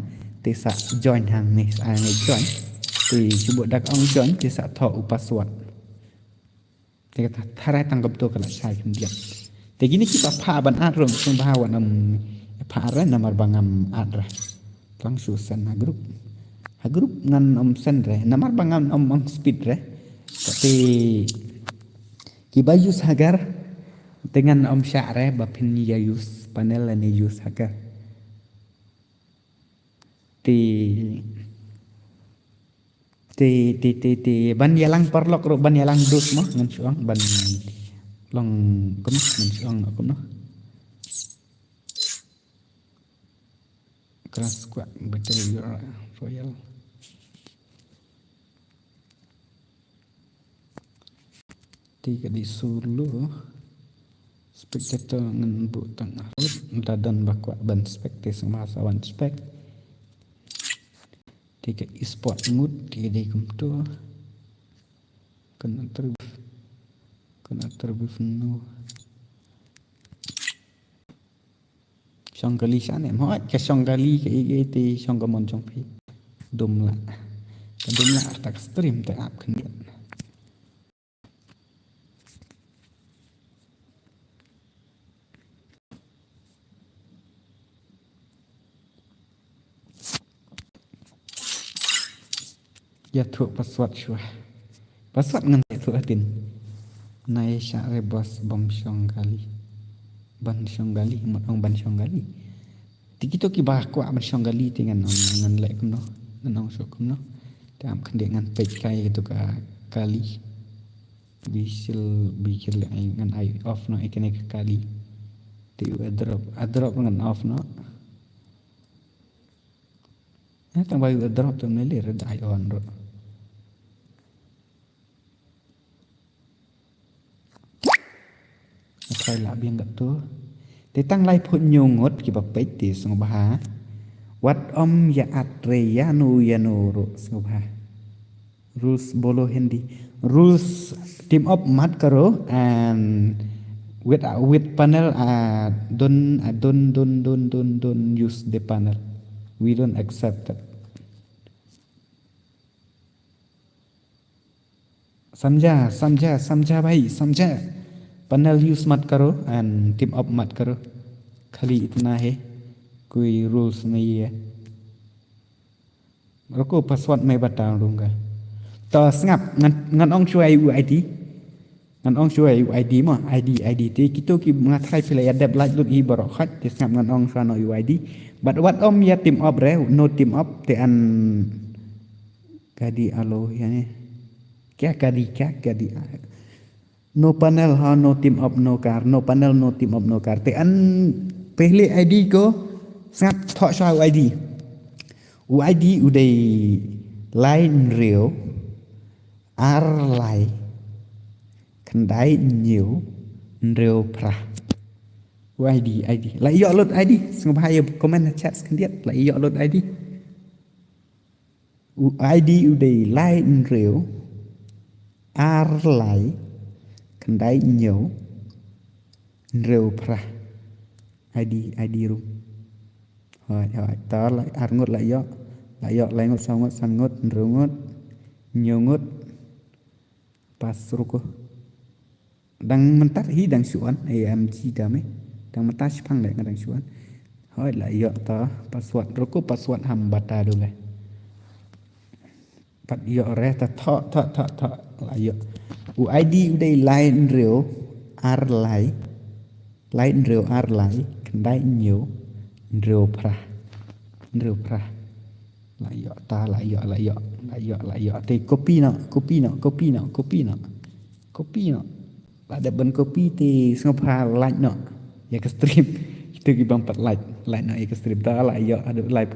te sa join hang ni sa ni join te chi bon dak ong join te sa thọ password te ka tharai tang gap to kala sai kan dia te gini kita pha ban at rom sung ba wan Para namar bangam adra langsung sana grup ngan sen re namar bangam speed re tapi Kita use agar dengan om syare bapin ya use panel ni use agar ti ban yalang perlok ro ban yalang dus mah ngan suang ban long kum ngan suang kum no keras kuat betul royal tiga di sulu spectator ngan bu tengah dadan bakwa ban spectator sama sawan spek tiga e-sport mood tiga di kumtu kena terbif nu songgali sana em hỏi cái songgali cái ti songgamon trong phi dum la tak stream tak app kan điện ya thuộc password chua password ngan thuộc tin nai syare bos bom songgali ban songgali một ông ban songgali tikito ki ba kwa ban songgali ti ngan lek kum no ngan ong so kum no tam kan dia ngan page kai gitu ka kali bisil ngan ai off no ikene kali ti drop ngan off no tang bayu drop tu ne le dai on roใครละเบียงกับตัวแต่ตั้งไล่พ้นโยงดกี่แบบไปตีสงบหาวัดอมยาอัดเรยานูรุสงบหา rules bolo hindi rules team up mat karo and with panel don't use the panel we don't accept that समझा भाई समझा panel use मत करो and team up मत करो खाली इतना है कोई rules नहीं है रुको पासवर्ड मैं बता दूंगा तो snap ngan ongช่วย UID ngan ongช่วย UID mà ID thì kita ki ngatai pila ya dep like lut i baro khat te snap ngan ong sana UID but what om ya team up re no team up te an kadi alo yani kya kadi no panel ha no team up no car no panel no team up no car te an pehle ID ko snap thọ sao UID udai line real ar lai kendai nhiều real pra UID lại dọ lốt ID xong hai comment chat kan dia lại dọ lốt ID UID udai line real ar lai kendai nhiều real pra ID room hỏi ta lại ar ngot lại dọ lại ngot sao ngot san ngot real ngot nhiều ngot pas ruko đang mentat hi đang suan AMG dame đang mentat phang lại đang suan hỏi lại dọ ta password ruko password ham bata dong ai pat dọ re ta thọ lại dọ UID đây line real ar lai kendai nhiều real pra lại dọ ta lại dọ thì copy nó ada ben copy thì ngopa like nó ya ke stream itu ki bang pat like nó ya ke stream ta lại dọ ada like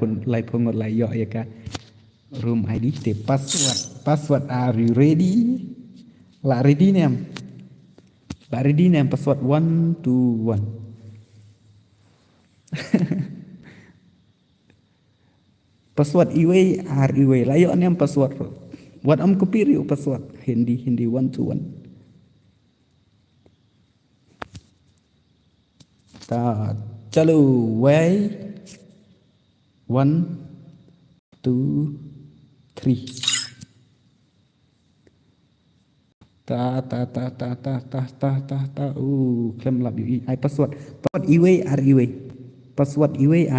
pun ngot lại dọ ya ka room ID thì password are you ready la ready name password 121 password iwe la yo nem password what am copy riu password hindi 121 ta chalo way 1 2 3 ta klem lab yu ai password iwe password iwe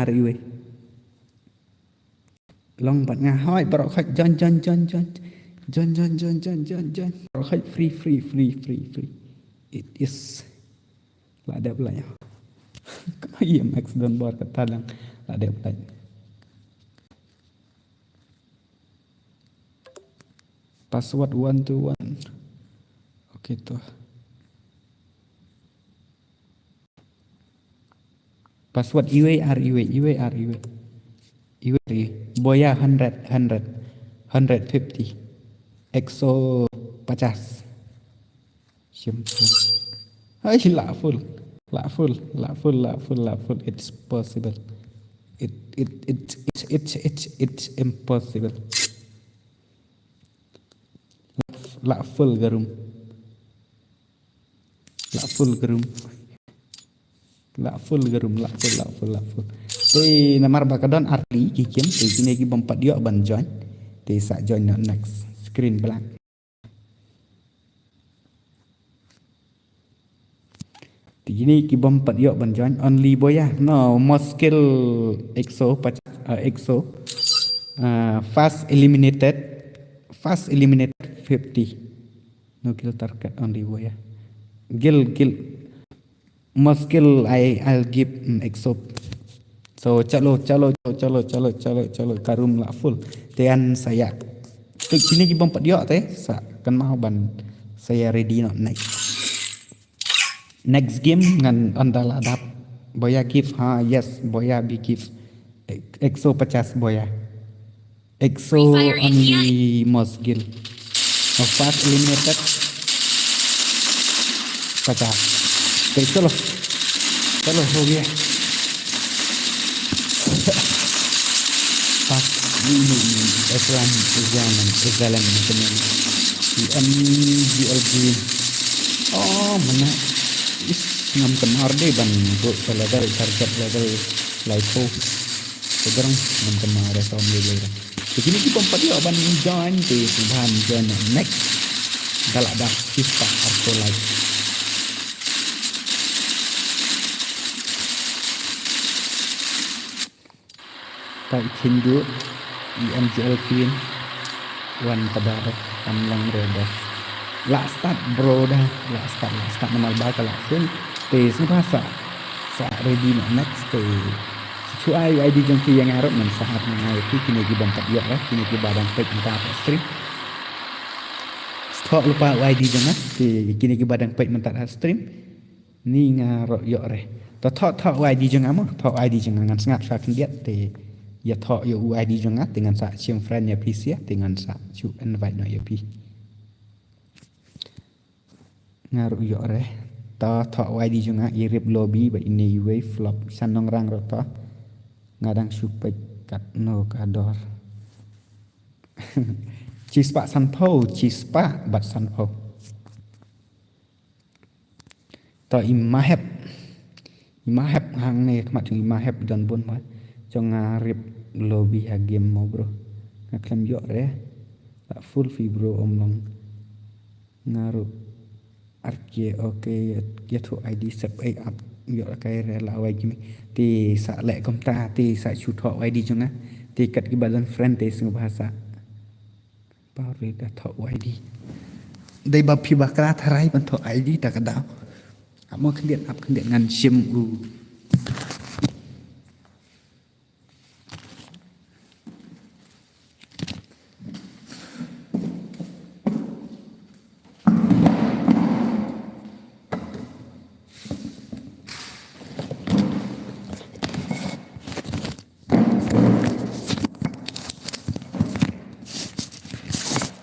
long bật nga hỏi bảo khách John bảo khách free It is lah ada pula ya. Iya Max Dunbar kata lang lah ada pula. Password 121. Okey tu. Password UAR Boya 150 EXO 50. Simple. Hai lah full. It's possible. It's impossible. La full garum. La full. Te namar bakadon arli kikim te kini ki bompat yo ban join. Te sa join next screen black. Ini ki bompat yo ban join only boya no more skill exo fast eliminated 50 no kill target only boya gil more skill I'll give exo so chalo karum la full tean saya ini ki bompat yo te sa kan mau ban saya ready no next game ngan andal adap boya give yes boya be give exo 50 boya exo only most skill of fast eliminated 50 okay chalo ho gaya fast ini exam MGL green mana ngam kemar deh ban go level target level life sekarang ngam kemar resom level begini kita empat dia ban join di subhan join next galak dah sista atau life tak hindu MGL queen one padar kamlang redas la start bro dah la start menal bakal langsung te sebasa sa ready next te cuai ID jeng yang arab men saat mengai tu kini gi bompat yo lah kini gi badang page entah apa stream stok lupa ID jeng te kini gi badang page mentah stream ni ngarok yo reh to thok ID jeng amo thok ID jeng ngan sangat sa kendiat te ya thok yo ID jeng dengan sa chiang friend ya PC ya dengan sa chu invite no ya pi ngaruh yo reh ta thok YD juga irip lobby ba ini way flop sanong rang rota ngadang supek kat no kador cispa sanpo cispa bat sanpo ta imahep hang ne kmat chung imahep dan bon ma jong ngarip lobby ha game mo bro ngaklem yo reh tak full fibro omlong ngaruh Arke okay ya tu ID sub up yo kai rela wai gimi ti sa lek kom ta ti sa chu tho ID jong ti kat ki badan friend ti sing bahasa pa re da tho ID dai ba phi ba kra tharai ban tho ID ta ka daw amo khliat up khliat ngan sim u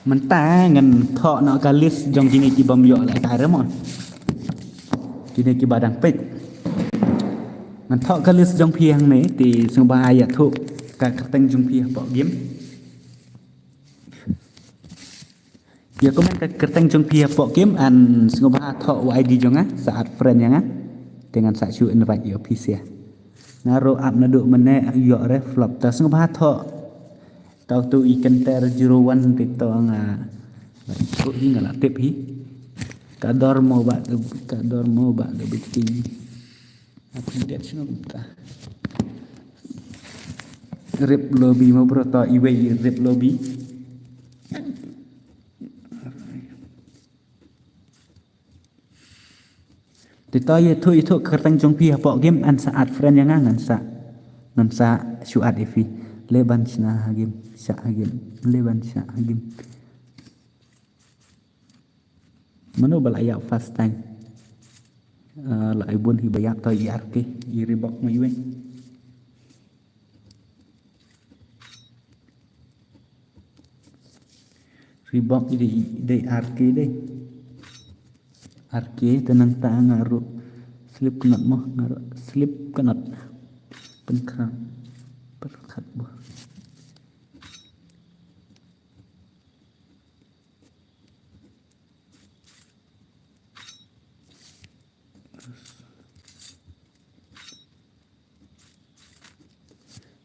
mentah ngan thok nak kalis jong kini ki bom yo la kai remon kini ki badang pek ngan thok kalis jong phiang ne ti sung ba ya thu ka teng jong phia po game ya komen ka teng jong phia po game an sung ba thok ID jong saat friend yang dengan sa chu invite yo PC ngaro up na du mene yo re flop ta sung ba thok tau tu ikan ter juruan tito nga ko inga la tip hi kador mo ba do biting apa dia sino ta rip lobby mo bro ta iwe rip lobby Tito ye thu kertang jong pi apa game an saat friend yang ngan sa syuat evi leban sina game sa game leban sa game mano balaya fast time lại buôn thì bây giờ tôi yar ke iri bok mai wen ribok di arke deh arke tenang ta ngaru slip kenat mah ngaru slip kenat penkram perkat bu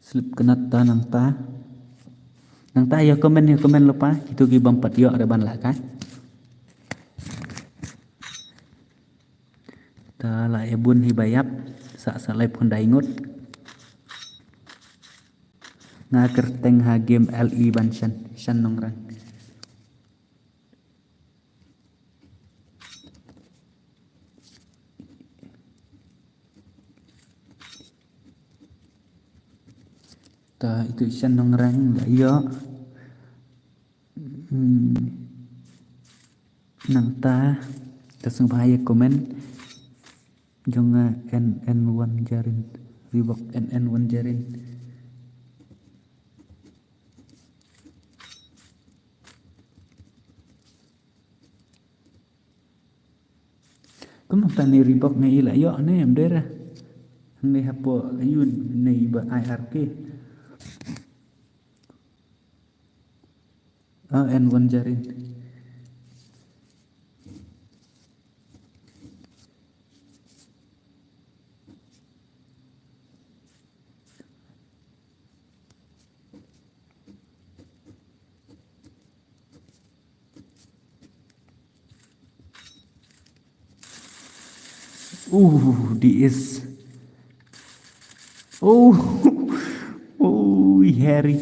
slip kenat ta nang ta ya komen lupa itu ki bampat yo ada ban lah kan ta la ya bun hibayap sa lai pun daingut nga kerteng ha game li ban shan nongrang ta itu shan nongrang la yo nang ta sung bahaya komen jonga NN1 jarin Reebok NN1 jarin kamu tani Reebok ngai ila yo ne em dera ngai hapo ayun nei ba IRK N1 jarin DS Harry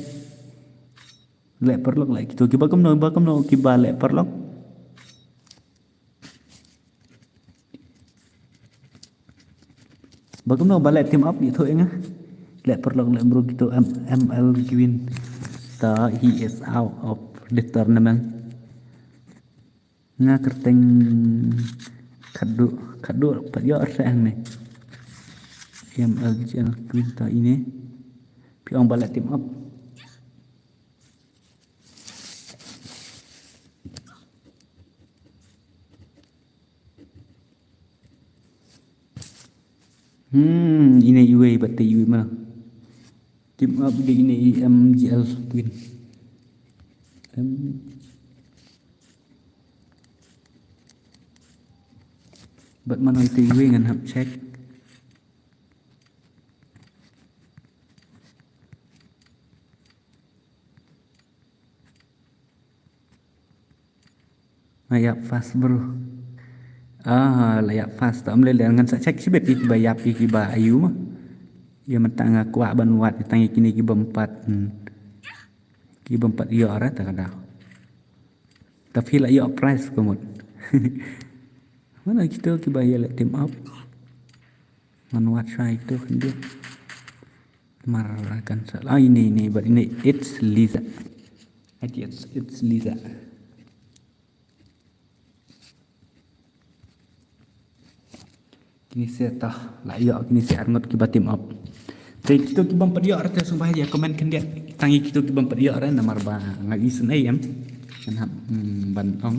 lek perlok lek gitu kiba kam no kiba lek perlok bagam no balek team up itu enga lek perlok lek bro gitu ML Gwyn ta he is out of the tournament nga kerteng kado pat yo sang ne ML Gwyn ta ini pi ong balek team up ini UA berarti UA mana? Team up di ini MGL Queen. Buat mana itu UA ngan hap check. Layak fast bro. Layak fast tak boleh dengan sak cek sibet itu bayar pi ba ayu mah ya mentang kuat banuat tangi kini ki bempat yo ara tak ada tapi lah yo price komod mana kita ki bayar team up manuat try itu dia marahkan salah ini but ini it's Lisa it's Lisa kini saya tah layak kini saya angot kiba team up jadi kita kiba pediak rata sumpah aja komen kan dia tangi kita kiba pediak rata namar ba ngai senai em kan bantong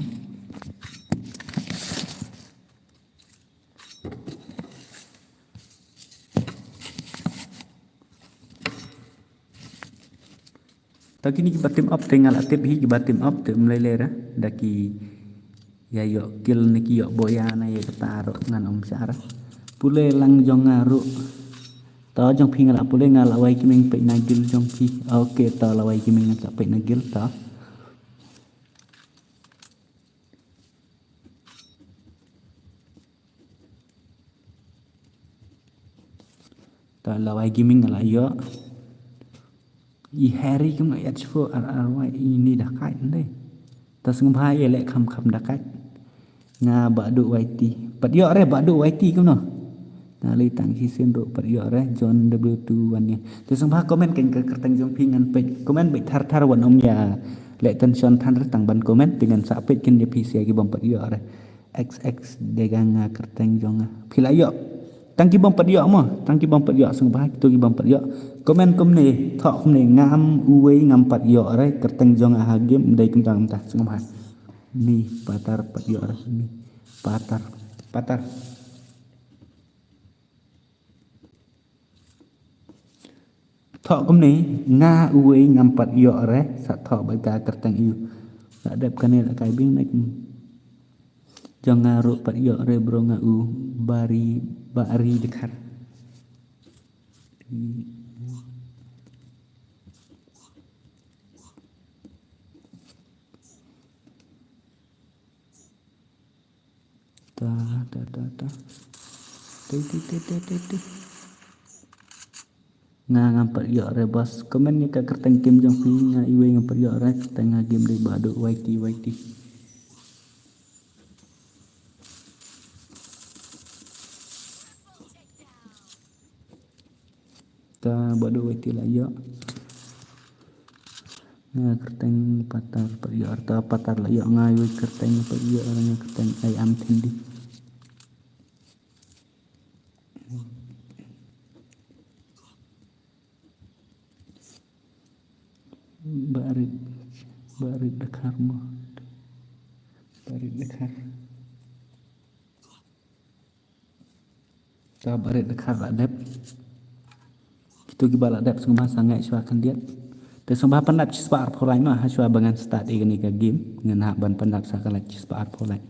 tak kini kiba team up tinggal aktif hi kiba team up tu mulai lera daki ya yo kill niki yo boya na ya ketaro ngan om syarah pule lang jong ngaru ta jong phi ngala pule ngala wai kiming pe nagil jong phi okay ta la wai kiming ngala pe nagil ta la wai kiming ngala yo i Harry kum ngai atfo wai ini dah kai ndai ta sung bhai lek kham dah kai nga ba du wai ti Pat yo re badu YT kum no. Nali tang hisin ro pat yo re John W21 ni. Tu sembah komen ken ke kerteng jong pingan pe komen be thar wan om ya. Le tension than re tang ban komen dengan sa pe ken dia PC gi bom pat yo re. XX degang kerteng jong phila yo. Tang ki bom pat yo mo, tang ki bom pat yo sembah tu ki bom pat yo. Komen kum ni thok kum ni ngam uwe ngam pat yo re kerteng jong ha game dai kum tang ta sembah. Ni patar pat yo re ni. Patar thọ kum ni nga uwe ngam pat yo re sa thọ ba ka kerteng yu la dep kane la kai bing nek jong ngaru pat yo re bro nga u bari dekat ta nga ngampat yo re bos komen ni ka kerteng game jong pi nga iwe ngampat yo re tengah game de badu YT ta badu YT la yo nga kerteng patar pat yo ta patar la yo nga iwe kerteng pat yo nga kerteng ai am tindi barit dekar mo barit dekar ta barit dekar la dep itu gibala dep sungma sangai shwa kan dia te sungma pandap cispa ar pholai no ha shwa bangan start igani ka game ngan ha ban pandap sakala cispa ar pholai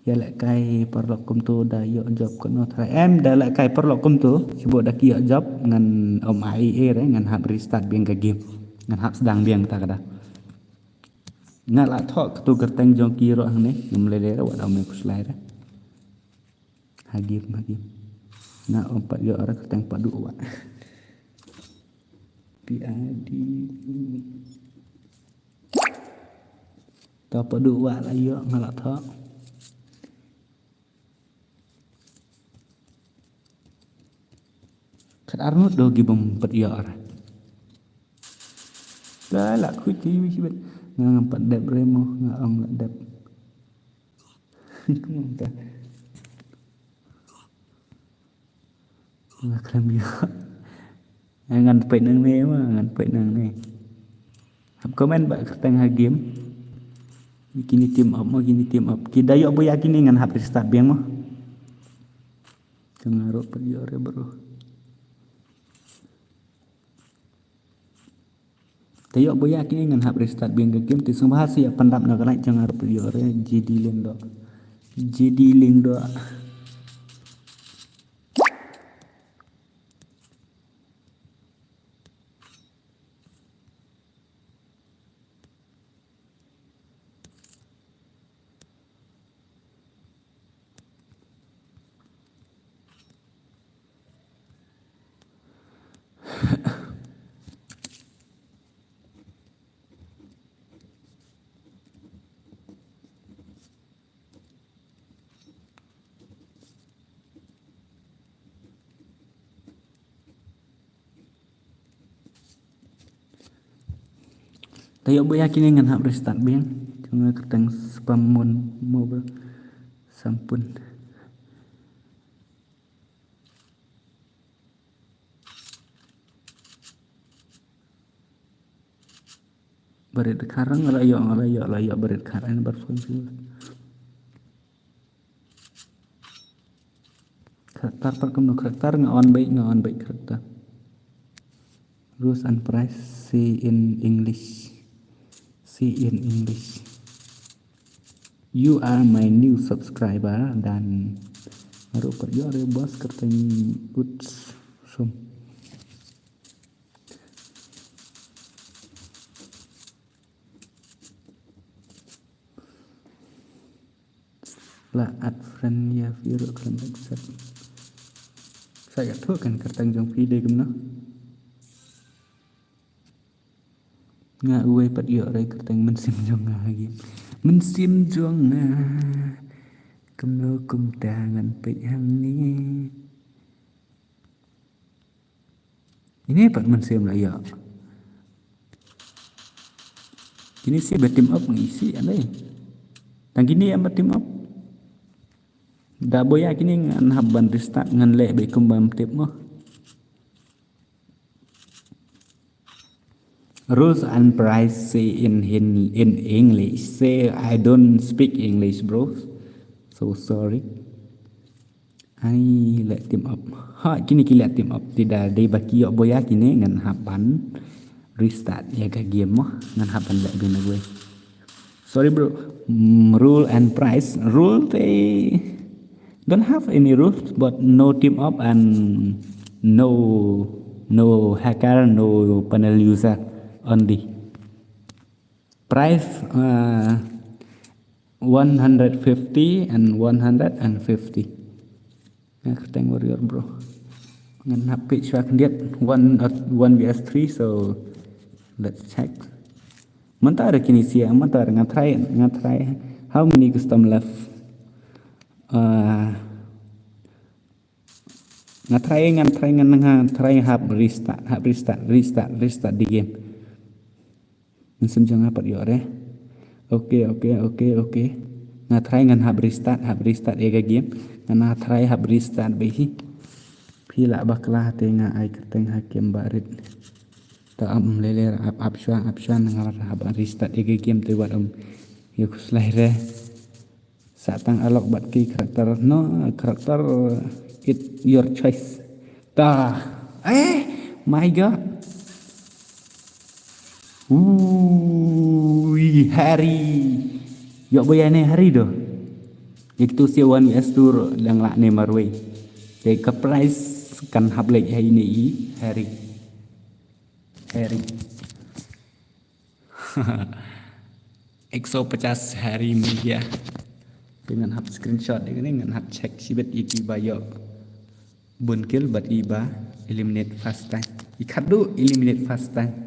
ya lek kai perlok kum tu da yo job ko no thai em da lek kai perlok kum tu sibo da ki job ngan om ai re ngan ha restart biang ka game ngan ha sedang biang ta kada nga la thok tu kerteng jong ki ro hang ne ngam le wa da me kuslai ra hagim na om pat yo ra kerteng padu wa piadi ta padu wa la yo nga la thok kat arnut do gi bom pat yo ra la khu ti wi sibet nga pat dep remo nga ong la dep kumang ta nga kram yo ngan pe nang ne ma ngan pe nang ne hab komen ba kerteng ha game kini team up kita yo bo yakini ngan hab start biang mo ngaro pat yo re bro tayo bo yakini ngan hab restart biang ke game ti sembah si pandap na kalai jangar pat yo re jadi lendo tayo bo yakini ngan hab restart biang cuma kerteng spam mon mo sampun barit karang layo barit karang berfungsi karakter perkembangan karakter on baik karakter rules and price see in English you are my new subscriber dan merupakan yo re bos kerteng uts sum la add friend ya viro klan accept saya tu kan kerteng jong video gimna nga uwe pat yo re kerteng mensim jong lagi mensim jong kum tangan hang ni. Ini Pak Mansur lah ya. Ini sih bertim up ngisi aneh. Tang gini yang bertim up. Dah boya kini ngan haban restart ngan lek be kumbam tip mah. Rules and price say in English. Say I don't speak English, bro. So sorry. Ai let team up. Ha kini kita team up tidak ada baki yok boya kini ngan haban restart ya ke game mah ngan haban lek bina gue. Sorry bro. Rule and price. Rule they don't have any rules but no team up and no hacker, no panel user only. Price 150 and 150. Tank warrior bro. Ngan HP swag diet 1 vs 3 so let's check. Manta ada kini sia manta ngatry how many custom left. Ngatry hab restart di game. Senjang apa yo re. Okay. Ngatry ngan hab restart ya game. Ngan try hab restart behi. Pila baklah tengah ai keteng hakim barit. Ta am leler apshan ngar hab restart ya game tu buat yo kuslai re. Satang alok bat ki karakter it your choice. Ta my god. Hari. Yok bayane hari doh. Itu si 1 vs 2 lang lak ne marway. Te ka price kan hab lek hai ni hari. XO50 hari media. Dengan hab screenshot ini dengan hab check sibet iki bayo. Bun kill bat iba eliminate fast time. Ikat du eliminate fast time.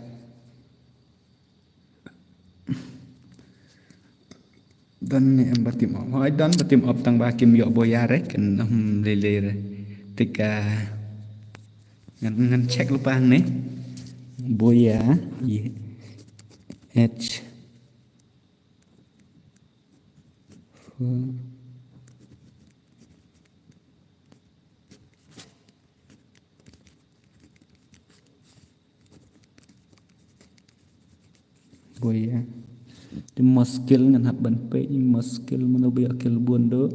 Dan ni batim op. Hai dan batim op tang bakim yo boya rek kan lele tika ngan check lupa ni boya h boya di skill ngan hab ban pe skill mano be skill bondo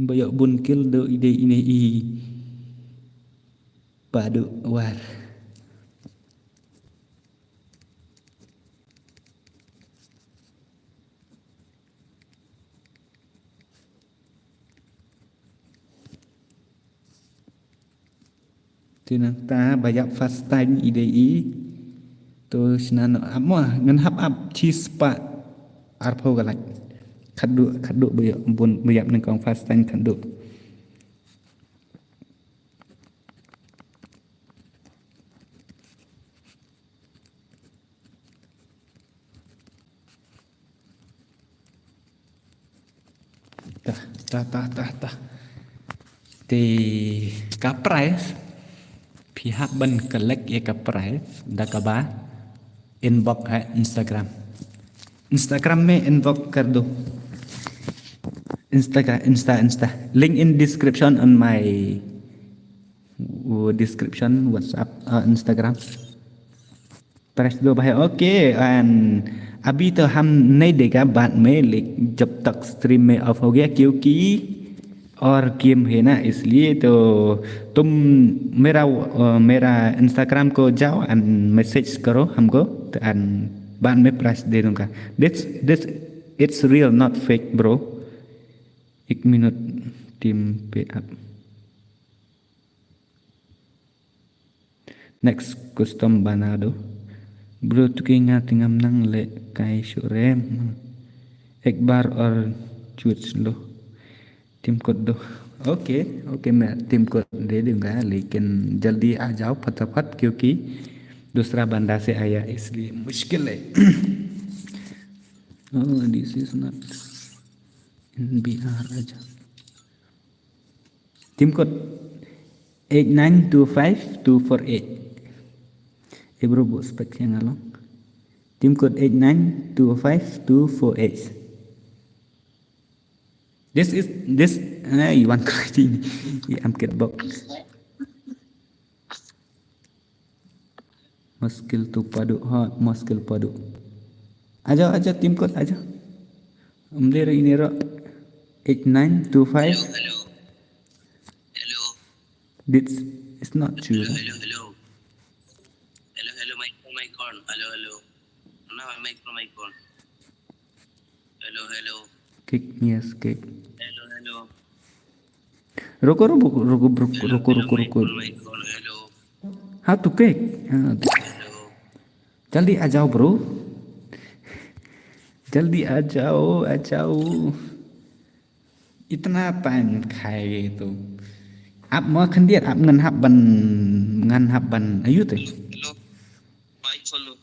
bayak bun kill do ide ini padu war tinanta bayak fast time ide to sinano amah ngan hab up cheese pa arpo galak khaddu bayak bun bayak nang kong fast time khaddu tah te kaprais pihak ban kelek ya kaprais dakaba inbox hai Instagram में inbox कर दो Insta link in description on my description WhatsApp Instagram press दो भाई okay and अभी तो हम नहीं देगा बाद में जब तक स्ट्रीम में ऑफ हो गया क्योंकि और गेम है ना इसलिए तो तुम मेरा इंस्टाग्राम को जाओ एंड मैसेज करो हमको एंड बाद में प्राइस दे दूंगा this it's real not fake bro 1 minute team pay up next custom बना दो bro तुकेंगा tingam nang ले kai shurem एक बार और चूच लो टीम कोड दो ओके मैं टीम कोड दे दूंगा लेकिन जल्दी आ जाओ फटाफट क्योंकि दूसरा बंदा से आया इसलिए मुश्किल है. Oh, this is not in BR aja. Tim code 8925248. Bro, bu spek yang along. Tim code 8925248. This you want correcting. I'm get box. Muskil tu padu hot, muskil padu. Aja tim code aja. Umlir ini ro 8925. Hello. This is not true. Hello. Mic on. Hello. Now I mic on. Hello. Kick, yes, kick. Hello. Roko. Mic on. Hello. How to kick? Hello. जल्दी आ जाओ ब्रो, जल्दी आ जाओ. इतना टाइम खाएगे तो आप makan dia आप ngan ban ayu teh. Hello. Mic follow.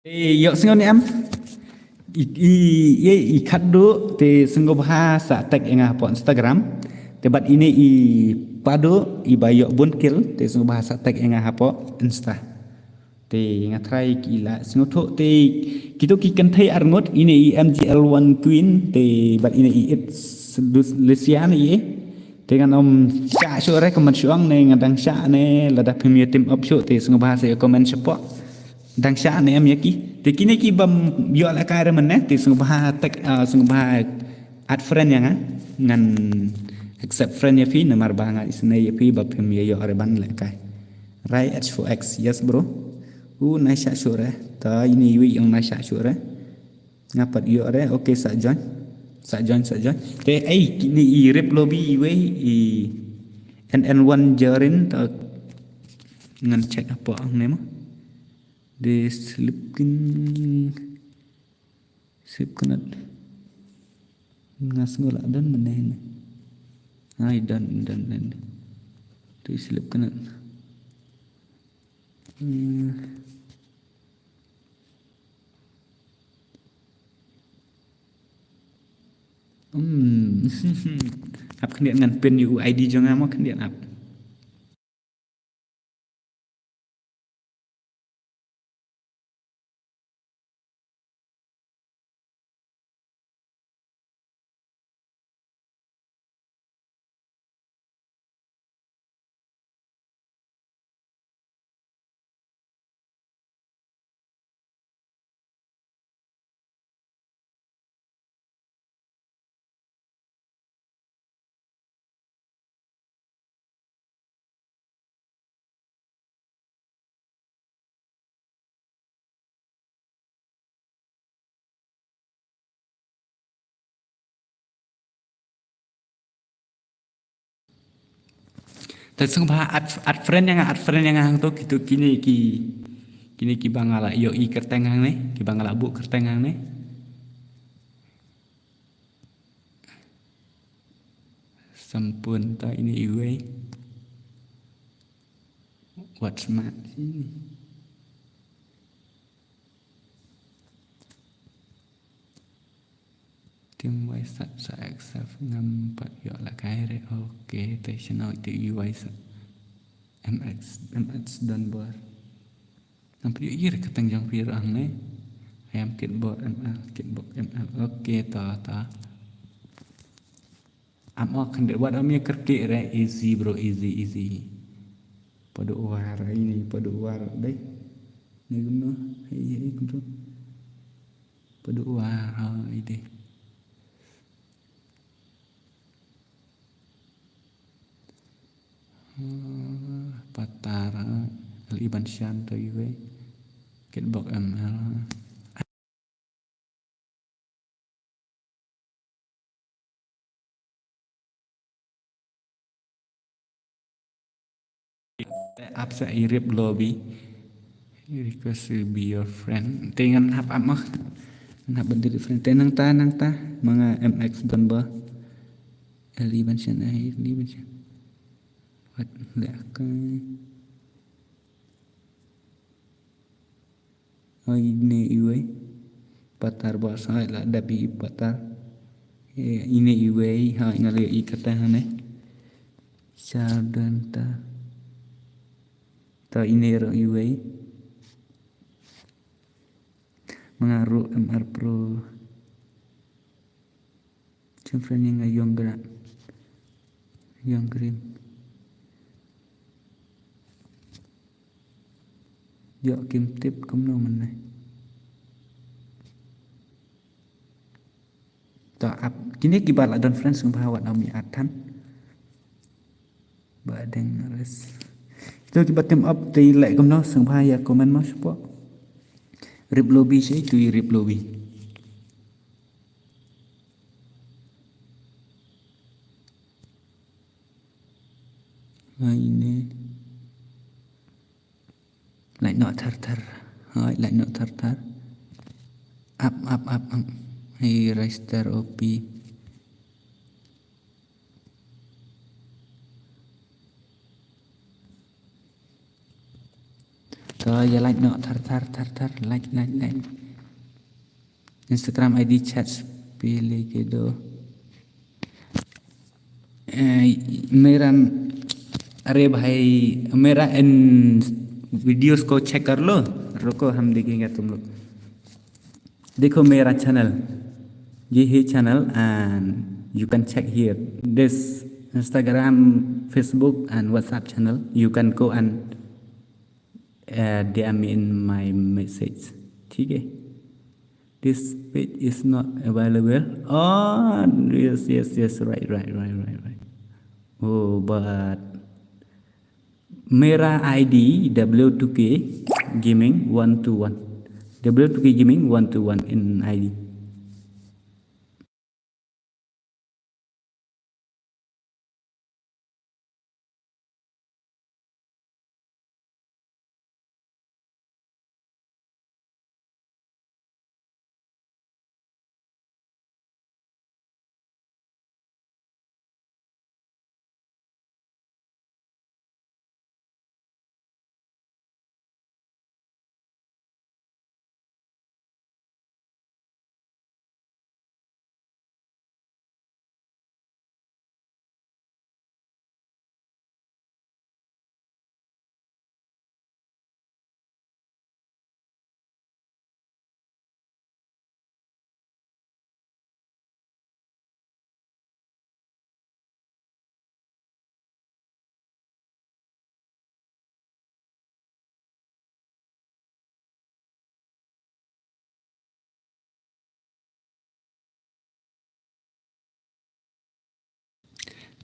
Yok singo ni am. I kaddo te singo bahasa tag engah po Instagram. Tebat ini i pado i bayok bunkil te singo bahasa tag engah po Insta. Te ngatrai kila singo thok te kito ki kenthai arngot ini i MGL1 Queen te bat ini i it Luciana i dengan om sya sore komen syuang ne ngadang sya ne lada premier team up show te singo bahasa komen support dang sya ne am yaki te kini ki bam yo la kaire men ne te singo bahasa tag singo bahasa add friend yang ngan accept friend ya fi namar banga isne ya fi ba premier yo are ban le kai right h4x yes bro nai sya sore ta ini wi yang nai sya sore ngapat yo are okay sa join te ai kini i rep lobby we i NN1 jarin ta ngan check apa ang nema de slip kanat ngas ngola dan menen ai dan tu slip kanat ap khniat ngan pin UID jangan mau khniat ap Terus bah ad friend yang hang tu gitu kini ki Kini kibangala yo I kertengang nih, kibangala bu kertengang nih. Sampun ta ini iwe. What's mat sini. Tim quay sạch sạch sạch ngâm bật gọi là cái đấy ok tôi sẽ nói từ quay sạch MX dan bor sampai iya ketang jang pirang nih ayam kitbot ML ok ta am akan buat amnya kertik re easy bro easy pada war ini pada war deh nih guna hei bro pada war ini Patara Al-Iban Shanto iwe Kitbox ML Up sa irip lobby request to be your friend dengan hap mah nak berdiri friend tenang ta mga MX don ba Al-Iban Shan Al-Iban Shan what lekai ini iwe patar bahasa lah dabi patar ini iwe ha ngale ikatan ne sardan ta ini ro iwe mengaruh MR Pro cemfrenya ngayong gerak yang green Dạo kiếm tiếp công nào mình này Tỏ áp Kini kibat lah dan friends Kumpahawat nami atan Badeng res Itu kibat tim up Ti lại công nào Kumpahaya komen mas po Rip lobby sih Itu rip lobby Nah ini lại nọ thar hỏi lại nọ thar up hay register op rồi giờ lại nọ thar like Instagram ID chat pilih gitu meran अरे भाई मेरा वीडियोस को चेक कर लो रुको हम देखेंगे तुम लोग देखो मेरा चैनल ये है channel and you can check here this Instagram Facebook and WhatsApp channel you can go and DM me in my message ठीक है this page is not available oh yes right oh but Merah ID W2K Gaming 121 W2K Gaming 121 in ID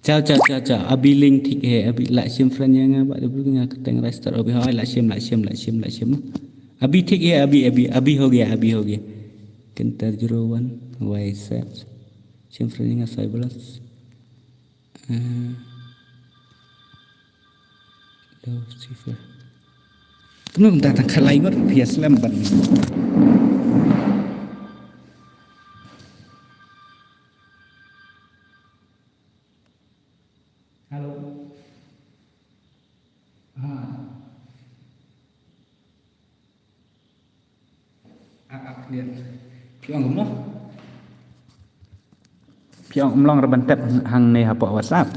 Chào अभी लिंक ठीक है अभी live friend yang Pak Dulu keteng register अभी हाँ लाइव अभी ठीक है अभी हो गया Kentar 01 WhatsApp sim friend yang 15 Lucifer Kemudian kita tangkal lagi ngot bias lemban. Halo. Dia. Piang ngomong. Piang umlong reban tep hang ne apa WhatsApp.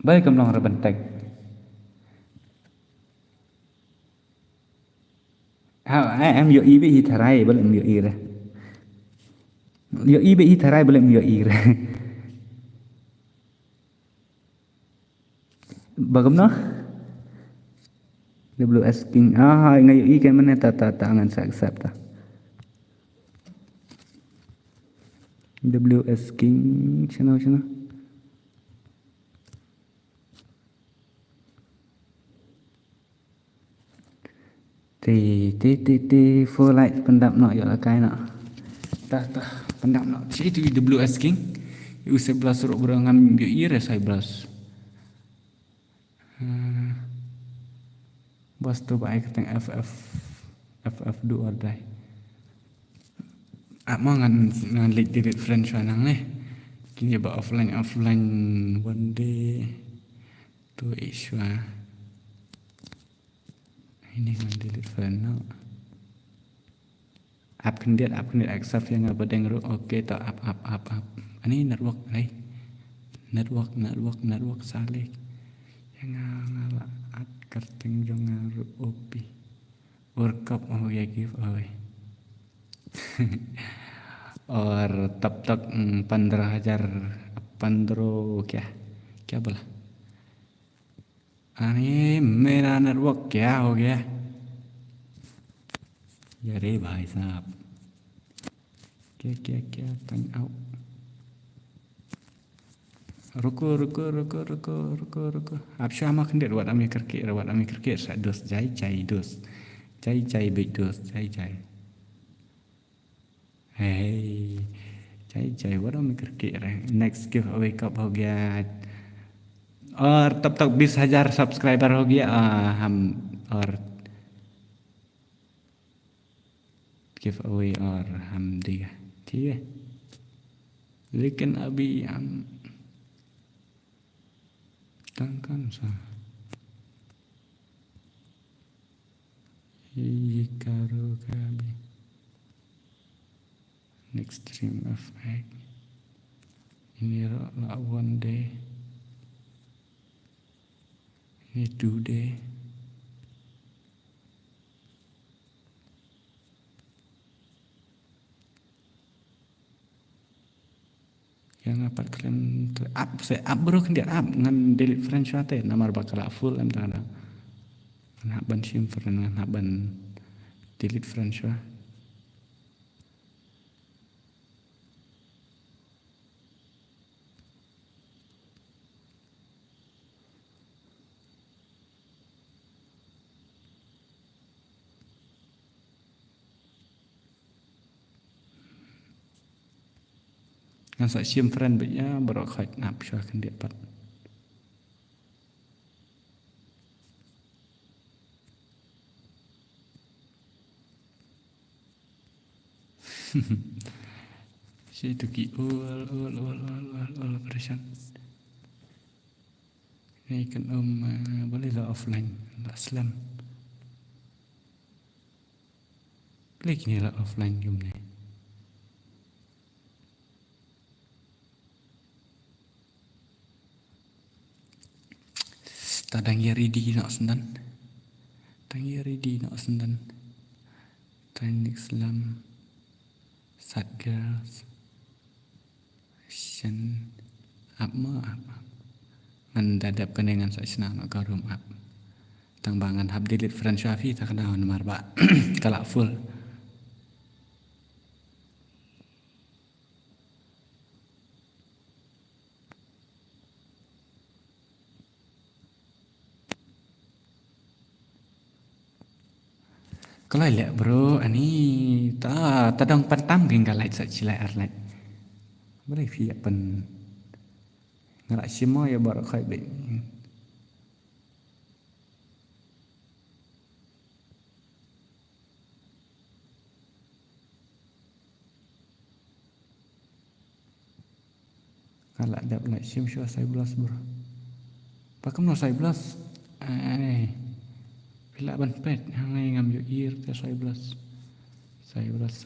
Baik umlong reban tag. Em yo i bị thay bớt em yo i ra. Yo i bị thay bớt em yo i ra. Bagam no? WS King ngayo i kay man ta angan sa accept ta. WS King channel. Thì full light pendap nak yo la kai nak. Tah pendap nak. Si tu WS King. U 11 suruh berangan yo i re sai blas. Bos tu baik teng FF2 ordai. Mau ngan lead delete friend nang ne. Kini ba offline one day to issue. Ini ngan delete friend no. App kendiat accept yang apa deng oke tak up. Ani network ai. Network salik. Yang ngala kerting jong ngaru opi World Cup ya give away और तब तक 15,000 क्या बोला अरे मेरा नेटवर्क क्या हो गया अरे भाई साहब क्या टाइम आउट रुको आप शाम खंडे rawat ami kerkit sak dos jai big dos jai hey jai what ami kerkit next giveaway cup हो गया और तब तक 20,000 सब्सक्राइबर हो गया हम और giveaway और हम देगा ठीक है लेकिन अभी हम kan sa karo kabi next stream of egg ini la one day ini 2 day yang dapat klaim saya up bro kan dia up ngan delete friend shate namar bakal full em tak ada nak ban sim friend ngan ban delete friend shot ngan sa sim friend ya berok khaj nap shot kan dia pat si tu ki all operation ni kan boleh lah offline lah slam klik ni lah offline jom ni tadang ya ready nak sendan teknik Islam Satgas Shen apa mendadap dengan saya nak garum up tangbangan hab delete friend Syafi tak kena nomor ba kalak full kalau lihat bro ani tadang pantam tinggal light secilai arlight boleh via pen ngelak semua ya baru kai baik Halak dap like sim syua 11 bro. Pakam no 11. Ai. Pila ban pet hangai ngam yo ir ke 11. 11.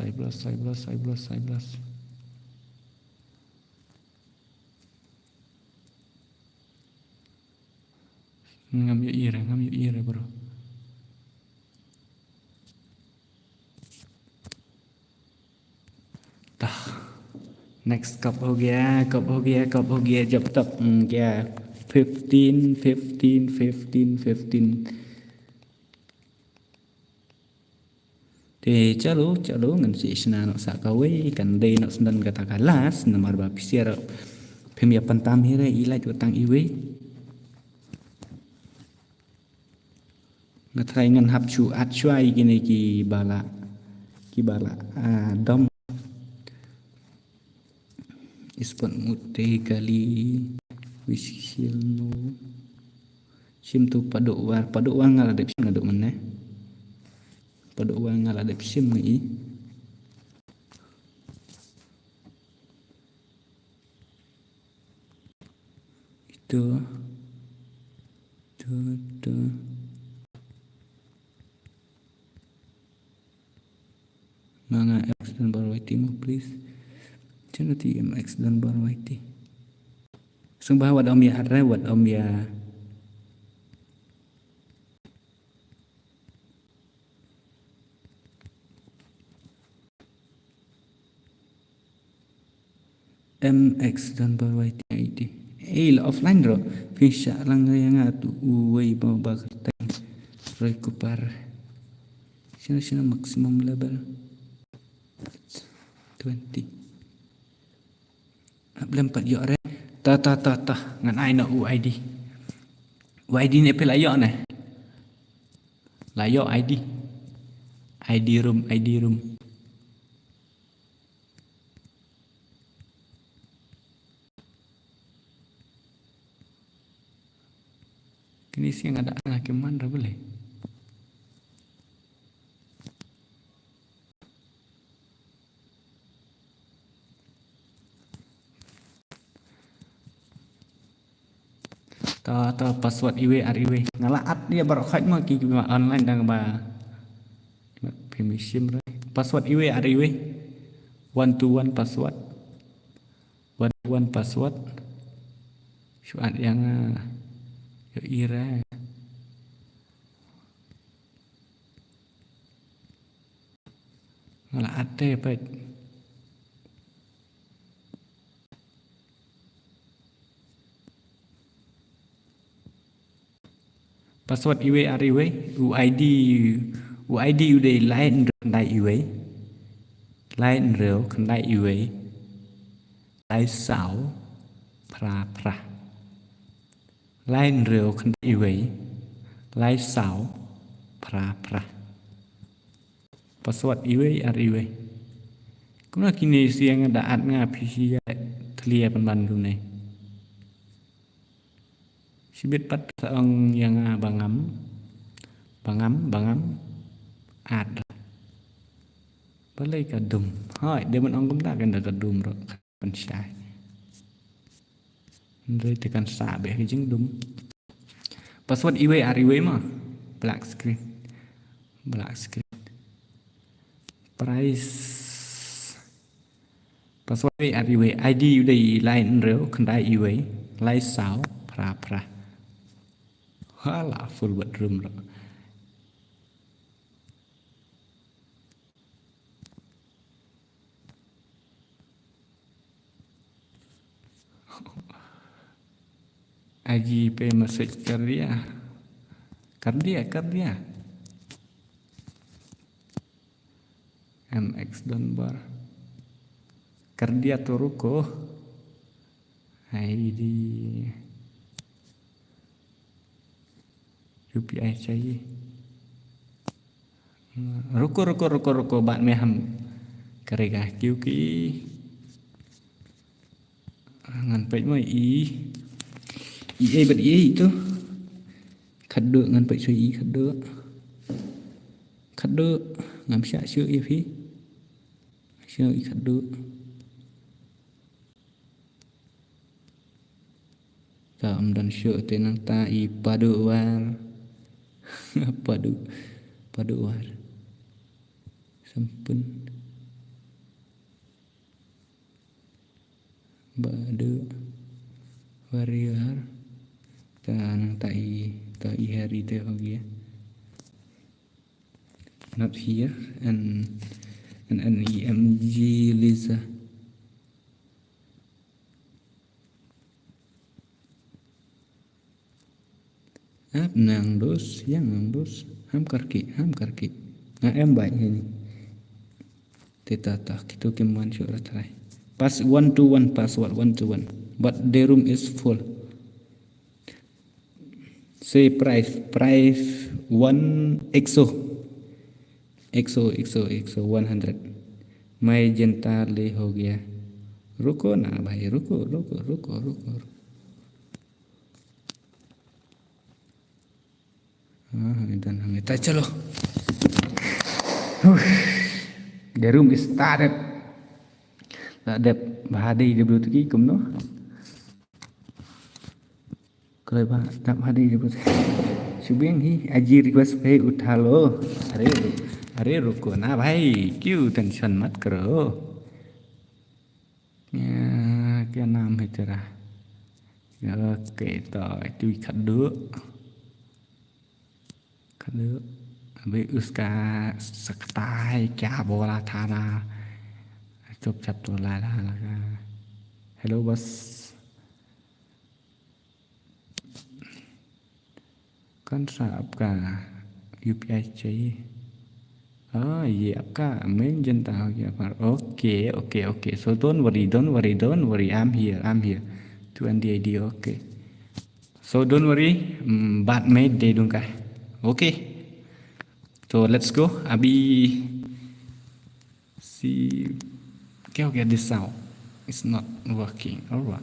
Ngam yo ir bro. Tah. Next cup हो गया जब तक क्या 15 thì chalo ngân sĩ sna nó sa kawe kan dei no sendan kata kalas namar ba pisiar pemia pantam hire ila jutang iwe ngatrai ngan hap chu at chuai gini ki bala dom ispon mute kali wisil no sim tu paduk war ngala dep sim naduk meneh paduk war ngala dep sim ngi itu Manga X dan baru IT mo please. Chano ti X dan baru IT. Sung bahwa om ya rewat om ya. MX dan baru IT ID. Offline ro. Fisha lang yang atu uwe mau bakar recuper. Sino maximum level 20. Belum 4 yo re. Ta ngan ai no UID. UID ni pe layo ne. Layo ID. ID room. Kini siang ada ngakiman ra boleh. Ta password iwe RIW ngalaat dia barokat mah ki online dang ba permission password iwe RIW 1 password 1 password suat yang yo ira ngalaat teh pet password iwe RIW UID udah lain kendai iwe lain reo kendai iwe lai sao pra lain reo kendai iwe lai sao pra password iwe RIW kuna kini siang daat nga PC clear pan tu này sibit pat saong yang bangam ad balai kadum hai dia men ong tak kan kadum ro kan sai ndai tekan sa be jing dum password iwe RIW mah black screen price password RIW ID udah lain reo kendai iwe lai sao pra hala full bedroom ro Aji pe message kardia MX Donbar kardia turuko ID UPI चाहिए रुको बाद में हम करेगा क्योंकि ngan pek mo i bật itu khadde ngan pek soi khadde ngam sya syo i phi syo i khadde dan syuk te nang ta I padu war. padu war. Sampun. Badu warrior ta nang ta I hari te hogi. Not here and an EMG Lisa. Áp nàng dos, yang nàng dos, ham karki. Em baik ini. Teta tak kita kemuan syurah try. Pass 1 to 1 password 1 to 1. But the room is full. Say price 1 exo 100. Magenta ले हो गया. रुको ना भाई रुको. Dan kita chalo. The room is started. Đẹp bahadi di bluetooth ki kumno. Kalau bahadi di bluetooth. Subeng hi aji request पे उठा लो. अरे रुको ना भाई क्यों टेंशन मत करो. क्या नाम है तेरा. ओके तो itu खड्डू अभी उसका सकता है क्या बोला था ना चुपचाप तो ला लगा. हेलो बस कौन सा आपका UPI चाहिए. ये आपका मेन जनता हो गया पर okay so don't worry I'm here to end the idea. Okay so don't worry बाद में दे दूंगा. Okay so let's go. अभी see क्या हो गया. This sound is not working. Alright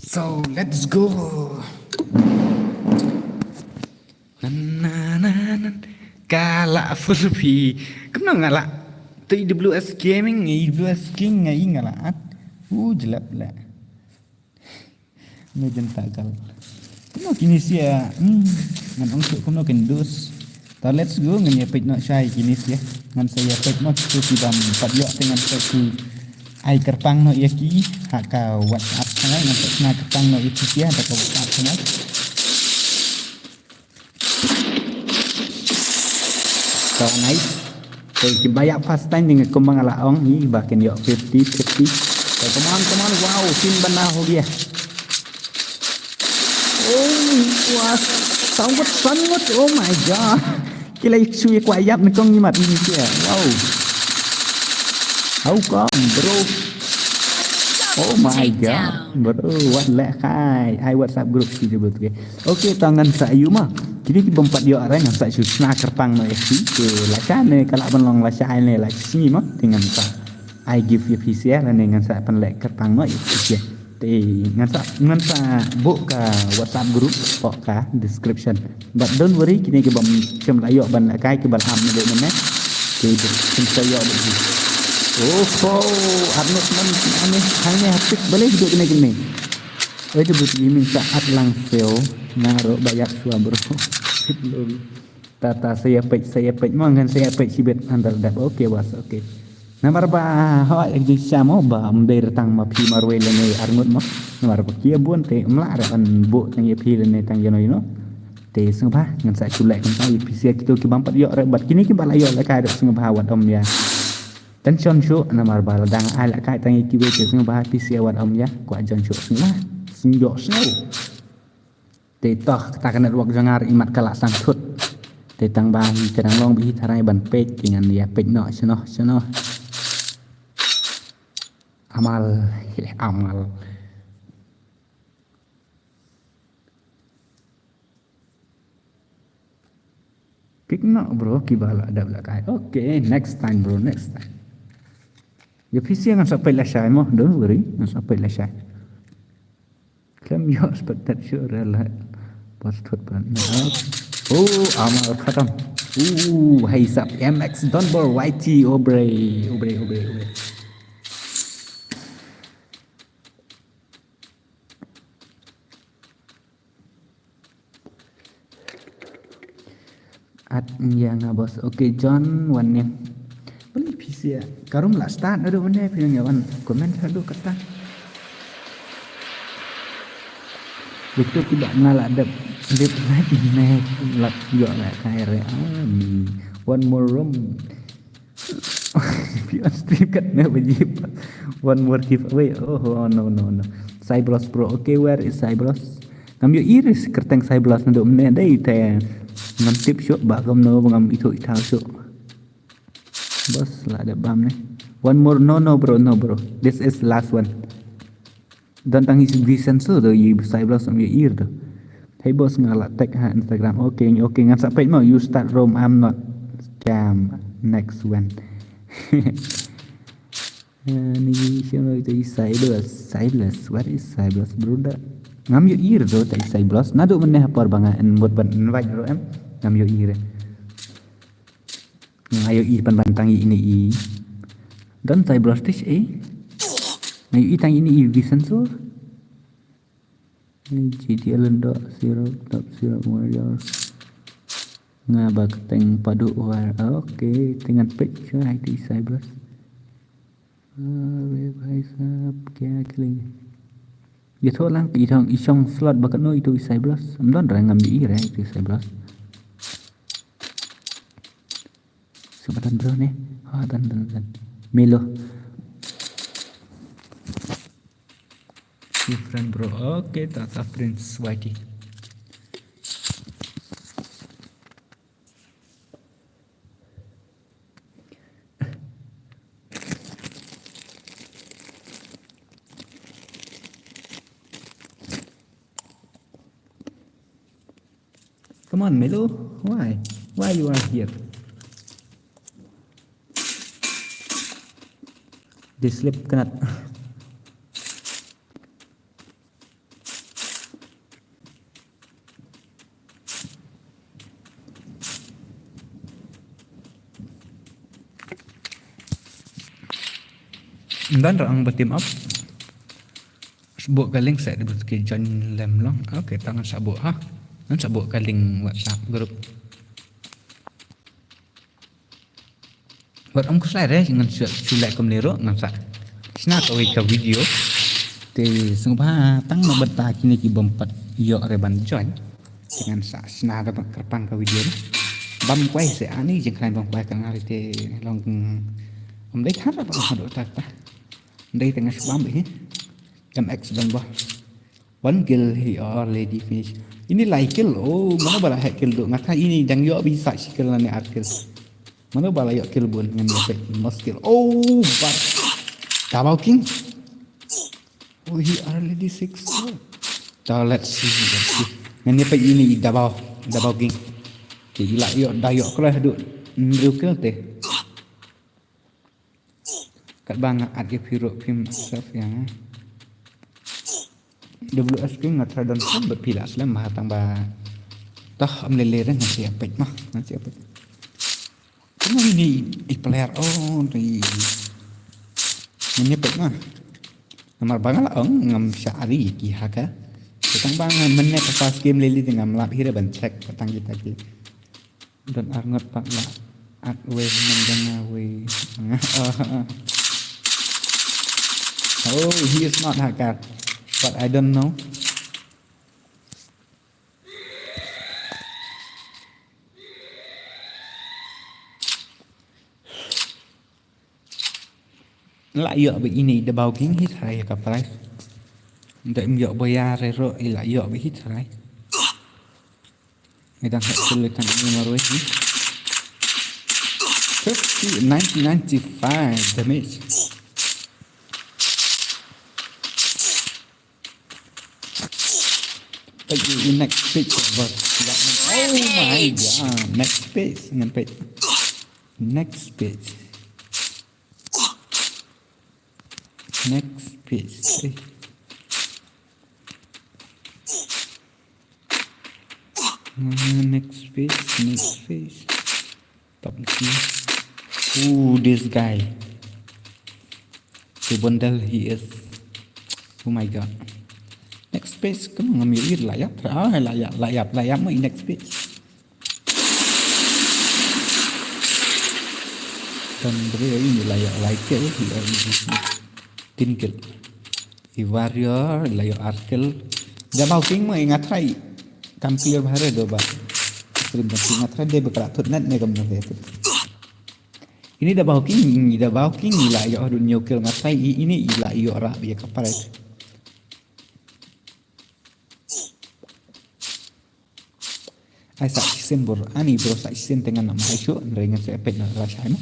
so let's go. Kalak Furby. Kenapa ngalak? Tu IWS Gaming, IWS King ngai ngalak. Jelap lah. Mejen takal. Kenapa kini sia? Ngan untuk kenapa kendus. Ta let's go ngan ya page nak syai kini sia. Ngan saya page nak tu kibam 4 yok dengan satu ai kerpang no yaki haka WhatsApp sangai ngan nak kerpang no itu sia ada ke WhatsApp sangai. So nice. So banyak fast time dengan kembang ala ong ni bahkan yok 50. So come on wow sin bana ho gaya. Wah sangat oh my god. Kila isu ku ayap ni kong ni mat ni sia. Wow. How come bro? Oh my god bro what lek kai ai WhatsApp group kita betul. Okay tangan saya mah kini kita empat dia orang yang saya susah kerpang no esi ke lacan ne kalau belong lacan ne like sini mah dengan sa I give you PCR dengan sa penlek kerpang no esi te dengan sa buka WhatsApp group ka description but don't worry kini kita bom cem layo ban kai ke balham ne de ne ke cem saya Arnold man hanya hapik boleh duduk gini. Itu butuh minta atlang fail naruh banyak suah bro. Tata saya page mangan saya page sibet antar dap. Okay bos okay. Namar ba hawak yang sama ba ambil tang ma pi marwe lene Arnold mah. Namar ba kia buan te mla an bu tang ye pi lene tang jano ino. Te sengba ngan sa culek kan sai PC kita ki bampat yok rebat kini ki bala yok la kai dak sengba wat om ya. Dan John Show namar bal dang ala kai tang iki we ke sing bahas PC awat om ya kwa John Show sing yo snow te toh ta kana ruak jangar imat kala sang thut te tang bahi kadang long bi tharai ban page dengan dia page no sono amal kik no bro ki bala ada belakang. Okay next time bro next time. Ya PC ngan sampai lasai mah, don't worry, ngan sampai lasai. Claim your expected sure lah. Pas thut ban. Amal khatam. Hai sab MX Dunbar YT obre. At yang bos. Okay, John one yang. Beli PC ya. Karum lah start ada mana yang yawan komen satu kata. Betul tidak ngalah ada lip naik lap juga nak kayak ni. One more room. Pion stream kat na bajib. One more giveaway. Oh no. Cyblos Pro. Okay, where is Cyblos? Ngambil iris kerteng Cyblos na do mana dai te. Ngam tip shot ba kam no ngam itu ital shot. Bos lah ada bam ni. One more no bro. This is last one. Dan tangis sensor tu you Cyblos ambil ear tu. Hey bos ngalah tag ha Instagram. Okay ngan sampai mau you start roam I'm not scam next one. Ni siapa itu Cyblos. What is Cyblos brother? Ngambil ear tu tak Cyblos. Nado mana apa bangan buat invite ro em. Ngambil ear. Ayo i pan tangi ini. Dan Cyblos tis Ayo i tangi ini sensor. Ini GTL dot zero warrior. Ngaba keteng padu war. Okay, dengan picture ID Cyblos. Web up kaya kling. Dia tu lang isong slot bakat no itu Cyblos. Amdon dah ngambil itu Cyblos. Sebatan bro ni. Dan. Melo. Different bro. Okay, Tata Prince YT. Come on, Melo. Why you are here? They sleep cannot. Dan orang berteam up. Sebut kaling saya di berbagai John Lemlong. Okay, tangan sabuk ha. Dan sabuk kaling WhatsApp grup. Buat om kuslai dengan sulai komlero ngasa. Sina kawai ka video. Te sungpa tang mabenta kini ki bompat yo reban join. Dengan sa sina dapat kerpang ka video. Bam quay se ani jeng kan bam quay kan hari te long om dei khat apa hado ta. Đây tengah sebam ini MX dan bah one kill he already finish ini like kill mana bala hack kill tu ngata ini jang yo bisa skill ni art kill mana bala yo kill bun dengan dapat most kill but Dabao King he already 6 so let's see dengan dapat ini Dabao King gila yo dayo kelah duk kill teh kat bang adge hero film self yang WS King ngatra dan pun berpilas lah mah tambah tah amlele dengan siapa mah siapa cuma ini player di menyebut mah nomor bang lah ngam syari ki haka tang bang mennya pas game lili dengan melap hira ban check petang kita ki dan arngot pak lah at we mendengar we oh, he is not hacker, but I don't know. Lại dựa bị ini Dabao King hit hay cả price. Đợi em dựa boya rồi lại dựa bị hit hay. Người đang hẹn lên thằng nhưng mà rồi hit. 1995 damage. The next page was oh my god, next page next page next page top see this guy the bundle he is oh my god. Next page kamu ngambil layap mới next page dan beri ini layak kill tin kill i warrior layak arkel jabau king mai ngathai kam clear bhare do ba stream ba ngathai de bakra thut net ne kam no itu ini dah bau king layak dunia kill ngathai ini layak ra dia kapare ai sa sen bor ani bro sa sen dengan nama Aisyah dengan saya pet na rasa mo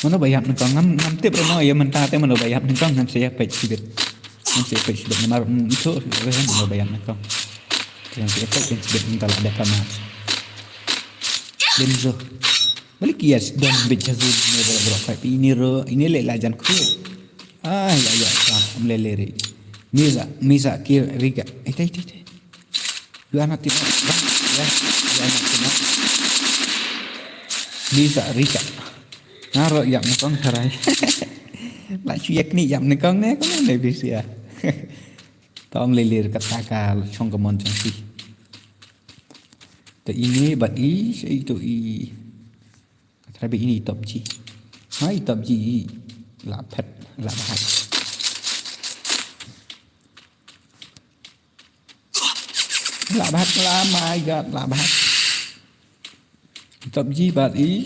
mana bayar ni kang ngam tip no ya mentah te mana bayar ni kang ngam saya pet sibit nama itu mana bayar ni kang yang saya pet sibit entar ada kamar Denzo balik yes dan bejazu ni bro ini le lajan ku ya amlele misa kir riga itu Dua anak tino, ya, dua anak tino. Bisa Rika. Naro yam nekong sarai. Lại chuyện ni yam nekong ne, có này bị xìa. Tóm lilir katakal trong cái món chẳng gì. Tại ini bạn ý sẽ tụi thay bị ini tập gì. Hai tập gì là pet là bài. Lạ bát la my god lạ bát tập gì bạn ý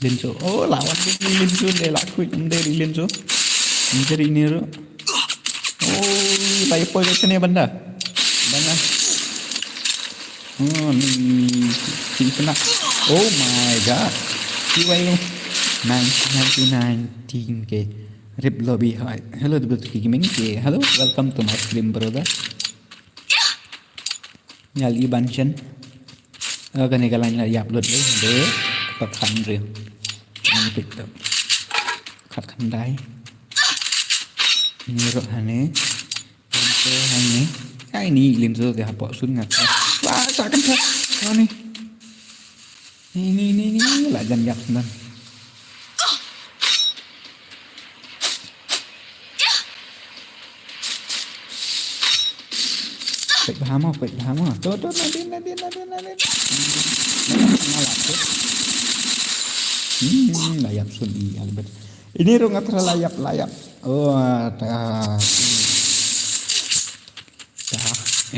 lên số lạ bát lên số để lại khuy để đi lên số jadi ini ro layak poin ke ni benda ni si kena oh my god si way luôn 99 ke rip lobby hi hello the gaming ke hello welcome to my stream brother nyali banchen cái này cái là dạp luật đấy để tập khăn riêng anh bị tập khát khăn đáy như rồi này cái này liền rồi thì họ bỏ xuống ngặt quá sao cái thật đó này lại dần dập lên Pek bahama tuh nadin layap sudi albert ini rungat layap oh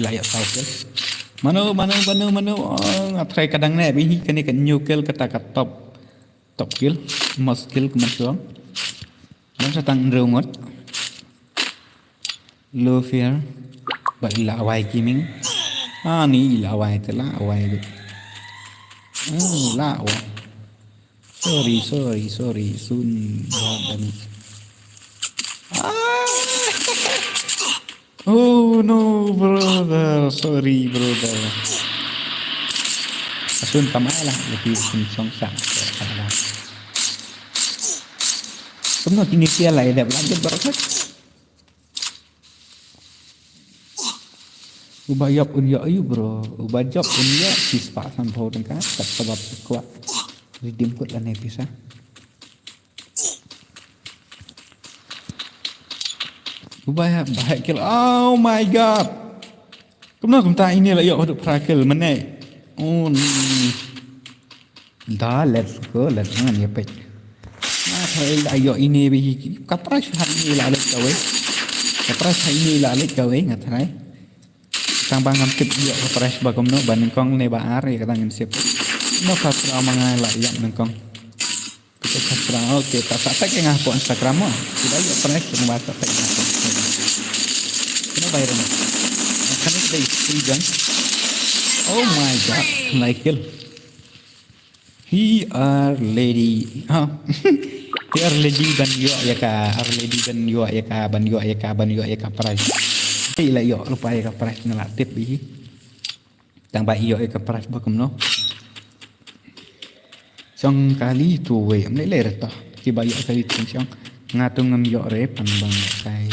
layap saukel mano ngatrai kadang ne bihi kani kan nyukel kata top kill mas kill kemasong dan satang rungot low fear Vậy là hoài gaming ni là hoài thế là hoài được là hoài sorry soon oh no brother sorry brother soon kamai lah lebih song sang semua kini dia lah ada lanjut berkat Ubayap unya ayu bro, ubajap unya sispa sampo dengan sebab kuat redeem code dan bisa. Ubayap bahaya kill, oh my god. Kemudian kita ini lah yuk untuk prakil mana? Oh, dah let's go ya pek. Nah kalau lah yuk ini bih kapras hari ini lah let's go. Kapras hari ini lah let's go ngat hai. Tang bangam tip dia fresh bagom no ban kong ne ba are ka tangan sip no kasra mga layak ng kong kita kasra okay ta sa ke ngah po Instagram mo kita yo fresh ng bata ta ngah po kena bayar mo kan day season oh my god like kill he are lady he are lady ban yo ya ka are lady ban yo ya ka ban yo ya ka fresh Thì lại dọ lúc bay gặp phải là tiếp bí tăng bài dọ gặp phải bao cầm nó xong kali tu về em lấy lệ rồi thì bài dọ kali tu xong ngã tung ngâm dọ rép bằng cái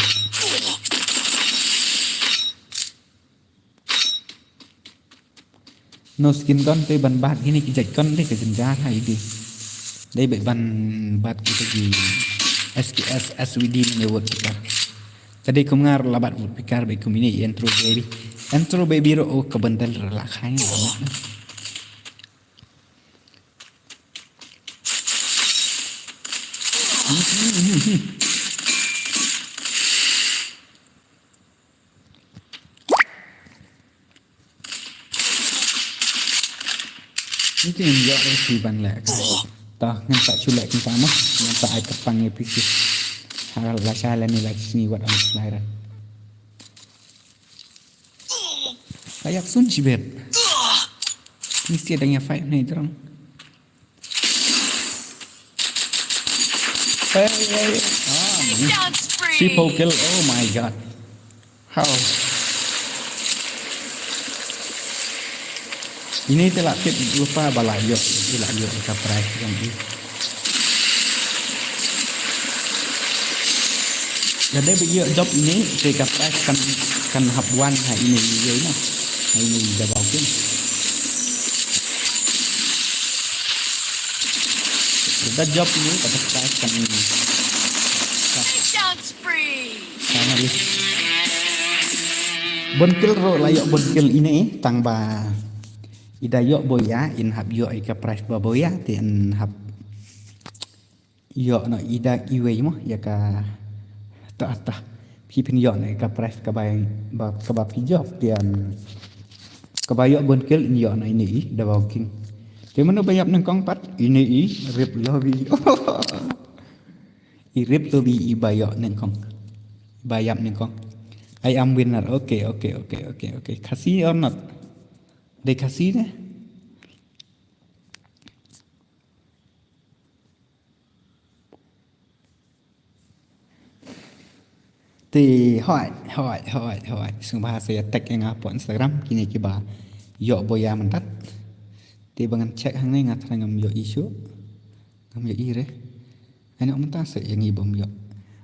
no skin con cái bàn bát cái này cái chạy con đấy cái dân giá hay đi đây bị bàn bát cái gì SKS SVD này vượt cả Tadi aku mengar labat berpikir baik ini intro baby ro kebentel relakanya Ini tu yang dia resi ban lek. Tah ngan tak culek kita mah, ngan tak ai kepang episode. Hal la shala ni la sini wat am selairan. Kayak sun cibet. Mesti adanya fight ni terang. Hey. Takedown spree. Triple kill. Oh my god. How? Ini telah tip lupa balayo. Ila yo ka price yang ini. Jadi bagi job ini jika price kan habuan ha ini yo nah. Ini dah bagus. Kita job ini pada price kan ini. Takedown spree. Sama list. Bonkel ro layak bonkel ini tangba ida yok boya in hab yok ika price ba boya ti an hab yok no ida iwe mo ya ka ta pi pin yok no ika price ka ba pi job ti an ka ba yok bonkel in yok no ini da walking ti mano bayap nang kong pat ini rip lobby i rip lobby i ba yok nang kong bayap nang kong I am winner. Okay. Kasih or not? They kasih deh. Thì hỏi Sung bahasa tag yang apa Instagram kini kiba yok boya mentat. Thì bangan cek hang ni ngat ngam yok isu. Ngam yok ire. Anak mentah se yang ibom yok.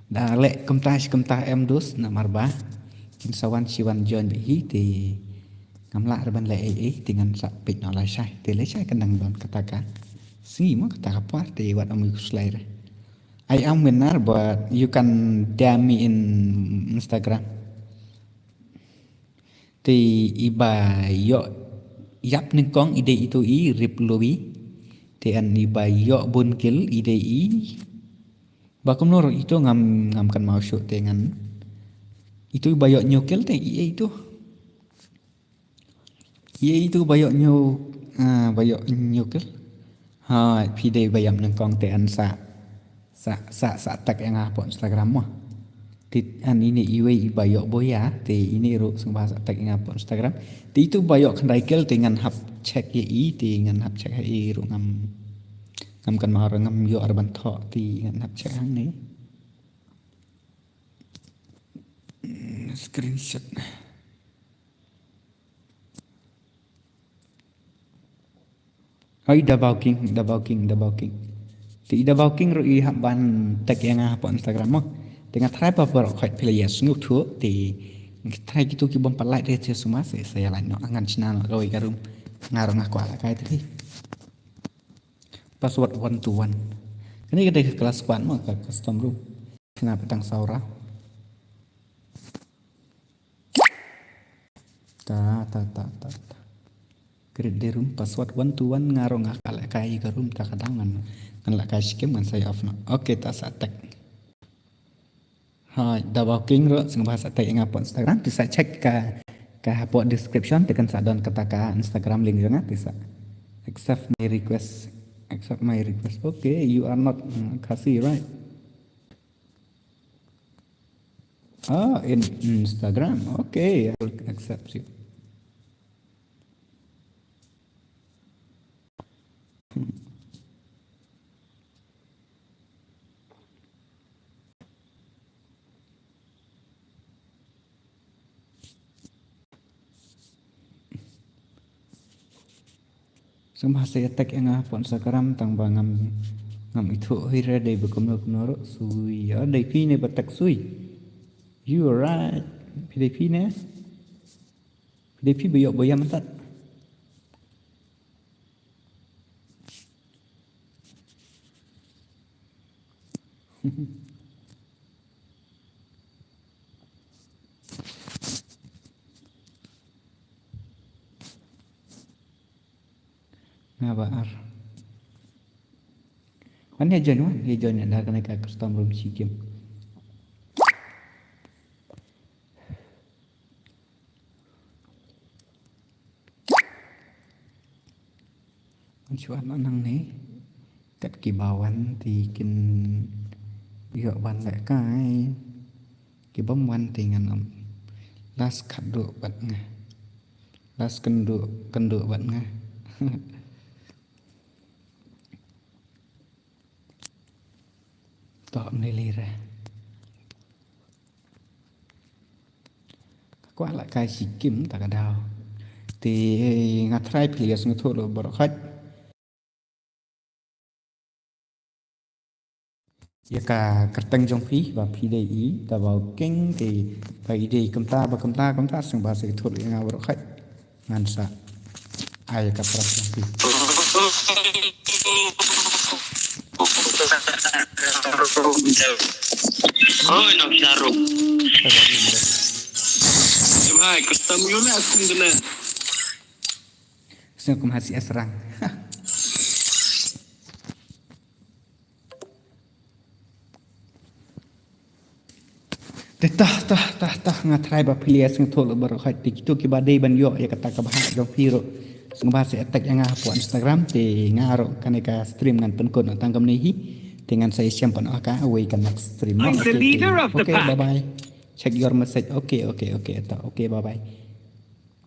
Dah lek kemtah em dus namar Kim sawan siwan John bi thì ngam la ban le dengan sak pik no la sai thì lấy sai kendang don katakan singi mo kata apa thì wat amu slide I am winner but you can DM me in Instagram thì iba yo yap ning kong ide itu i rip lobby thì an iba yo bun kill ide i bakum nor itu ngam kan mau shoot dengan itu bayok nyokil teh itu bayok nyokil ha pide bayam nang kong te an sa tag yang apa Instagram mah ti an ini iwe bayok boya te ini ro sung bahasa tag yang apa Instagram ti itu bayok kendai kel dengan hap check ye dengan hap check ye ro ngam kan mau ngam yo arban tho ti ngan hap check hang ni screenshot double king thì double king rồi hấp ban tag yang apa Instagram mo dengan try apa khoi player sungguh thua thì try gitu ki bom palai dia semua saya lain no angan channel rồi garum ngarang aku ala kai tadi password 1 to 1 ini kita ke kelas 1 mo ke custom room kenapa tang saura ta create room password 1 to 1 ngarong akal kai ke room ta kadangan kan la kai skim kan saya off no okay ta sa tag hai double king ro sing bahasa tag ngapa Instagram bisa cek ka hapo description tekan sa don kata ka Instagram link jona bisa accept my request okay you are not kasih right in Instagram okay I will accept you Sembah saya tag yang apa Instagram tang bangam ngam itu hira dai bekumno sui ya dai pi ne batak sui you are right PDP ne PDP bayok boya mentat ngabar Mana join wan? Dia join ada kena ke custom room si game. Chuan nang này cắt kỳ bào ăn thì kinh dựa bàn lại cái bấm ăn thì ngàn ông last cắt được bận nghe last cân được bận nghe tọm này lì ra quá lại cái gì kiếm ta cả đào thì ngắt try place ngắt thôi rồi bỏ khách ya cả kerteng trong phí và phí để ý ta vào kinh thì phải đi công ta sang ba sẽ thôi ngao bỏ khách ngan sa ai cả pra trong phí Oi, nak sarung. Hai, custom yun na akong gana. Sino kumahasi asrang tah ngatrai ba pilias ngthol bar khat ti tu ki ba dei ban yo ya kata ka bah jong piro sing ba se attack nga po Instagram ti ngaro kaneka stream ngan pen kon tang kam ni hi dengan saya siampan aka away kan stream I'm the leader of the okay pack. bye bye check your message okay bye bye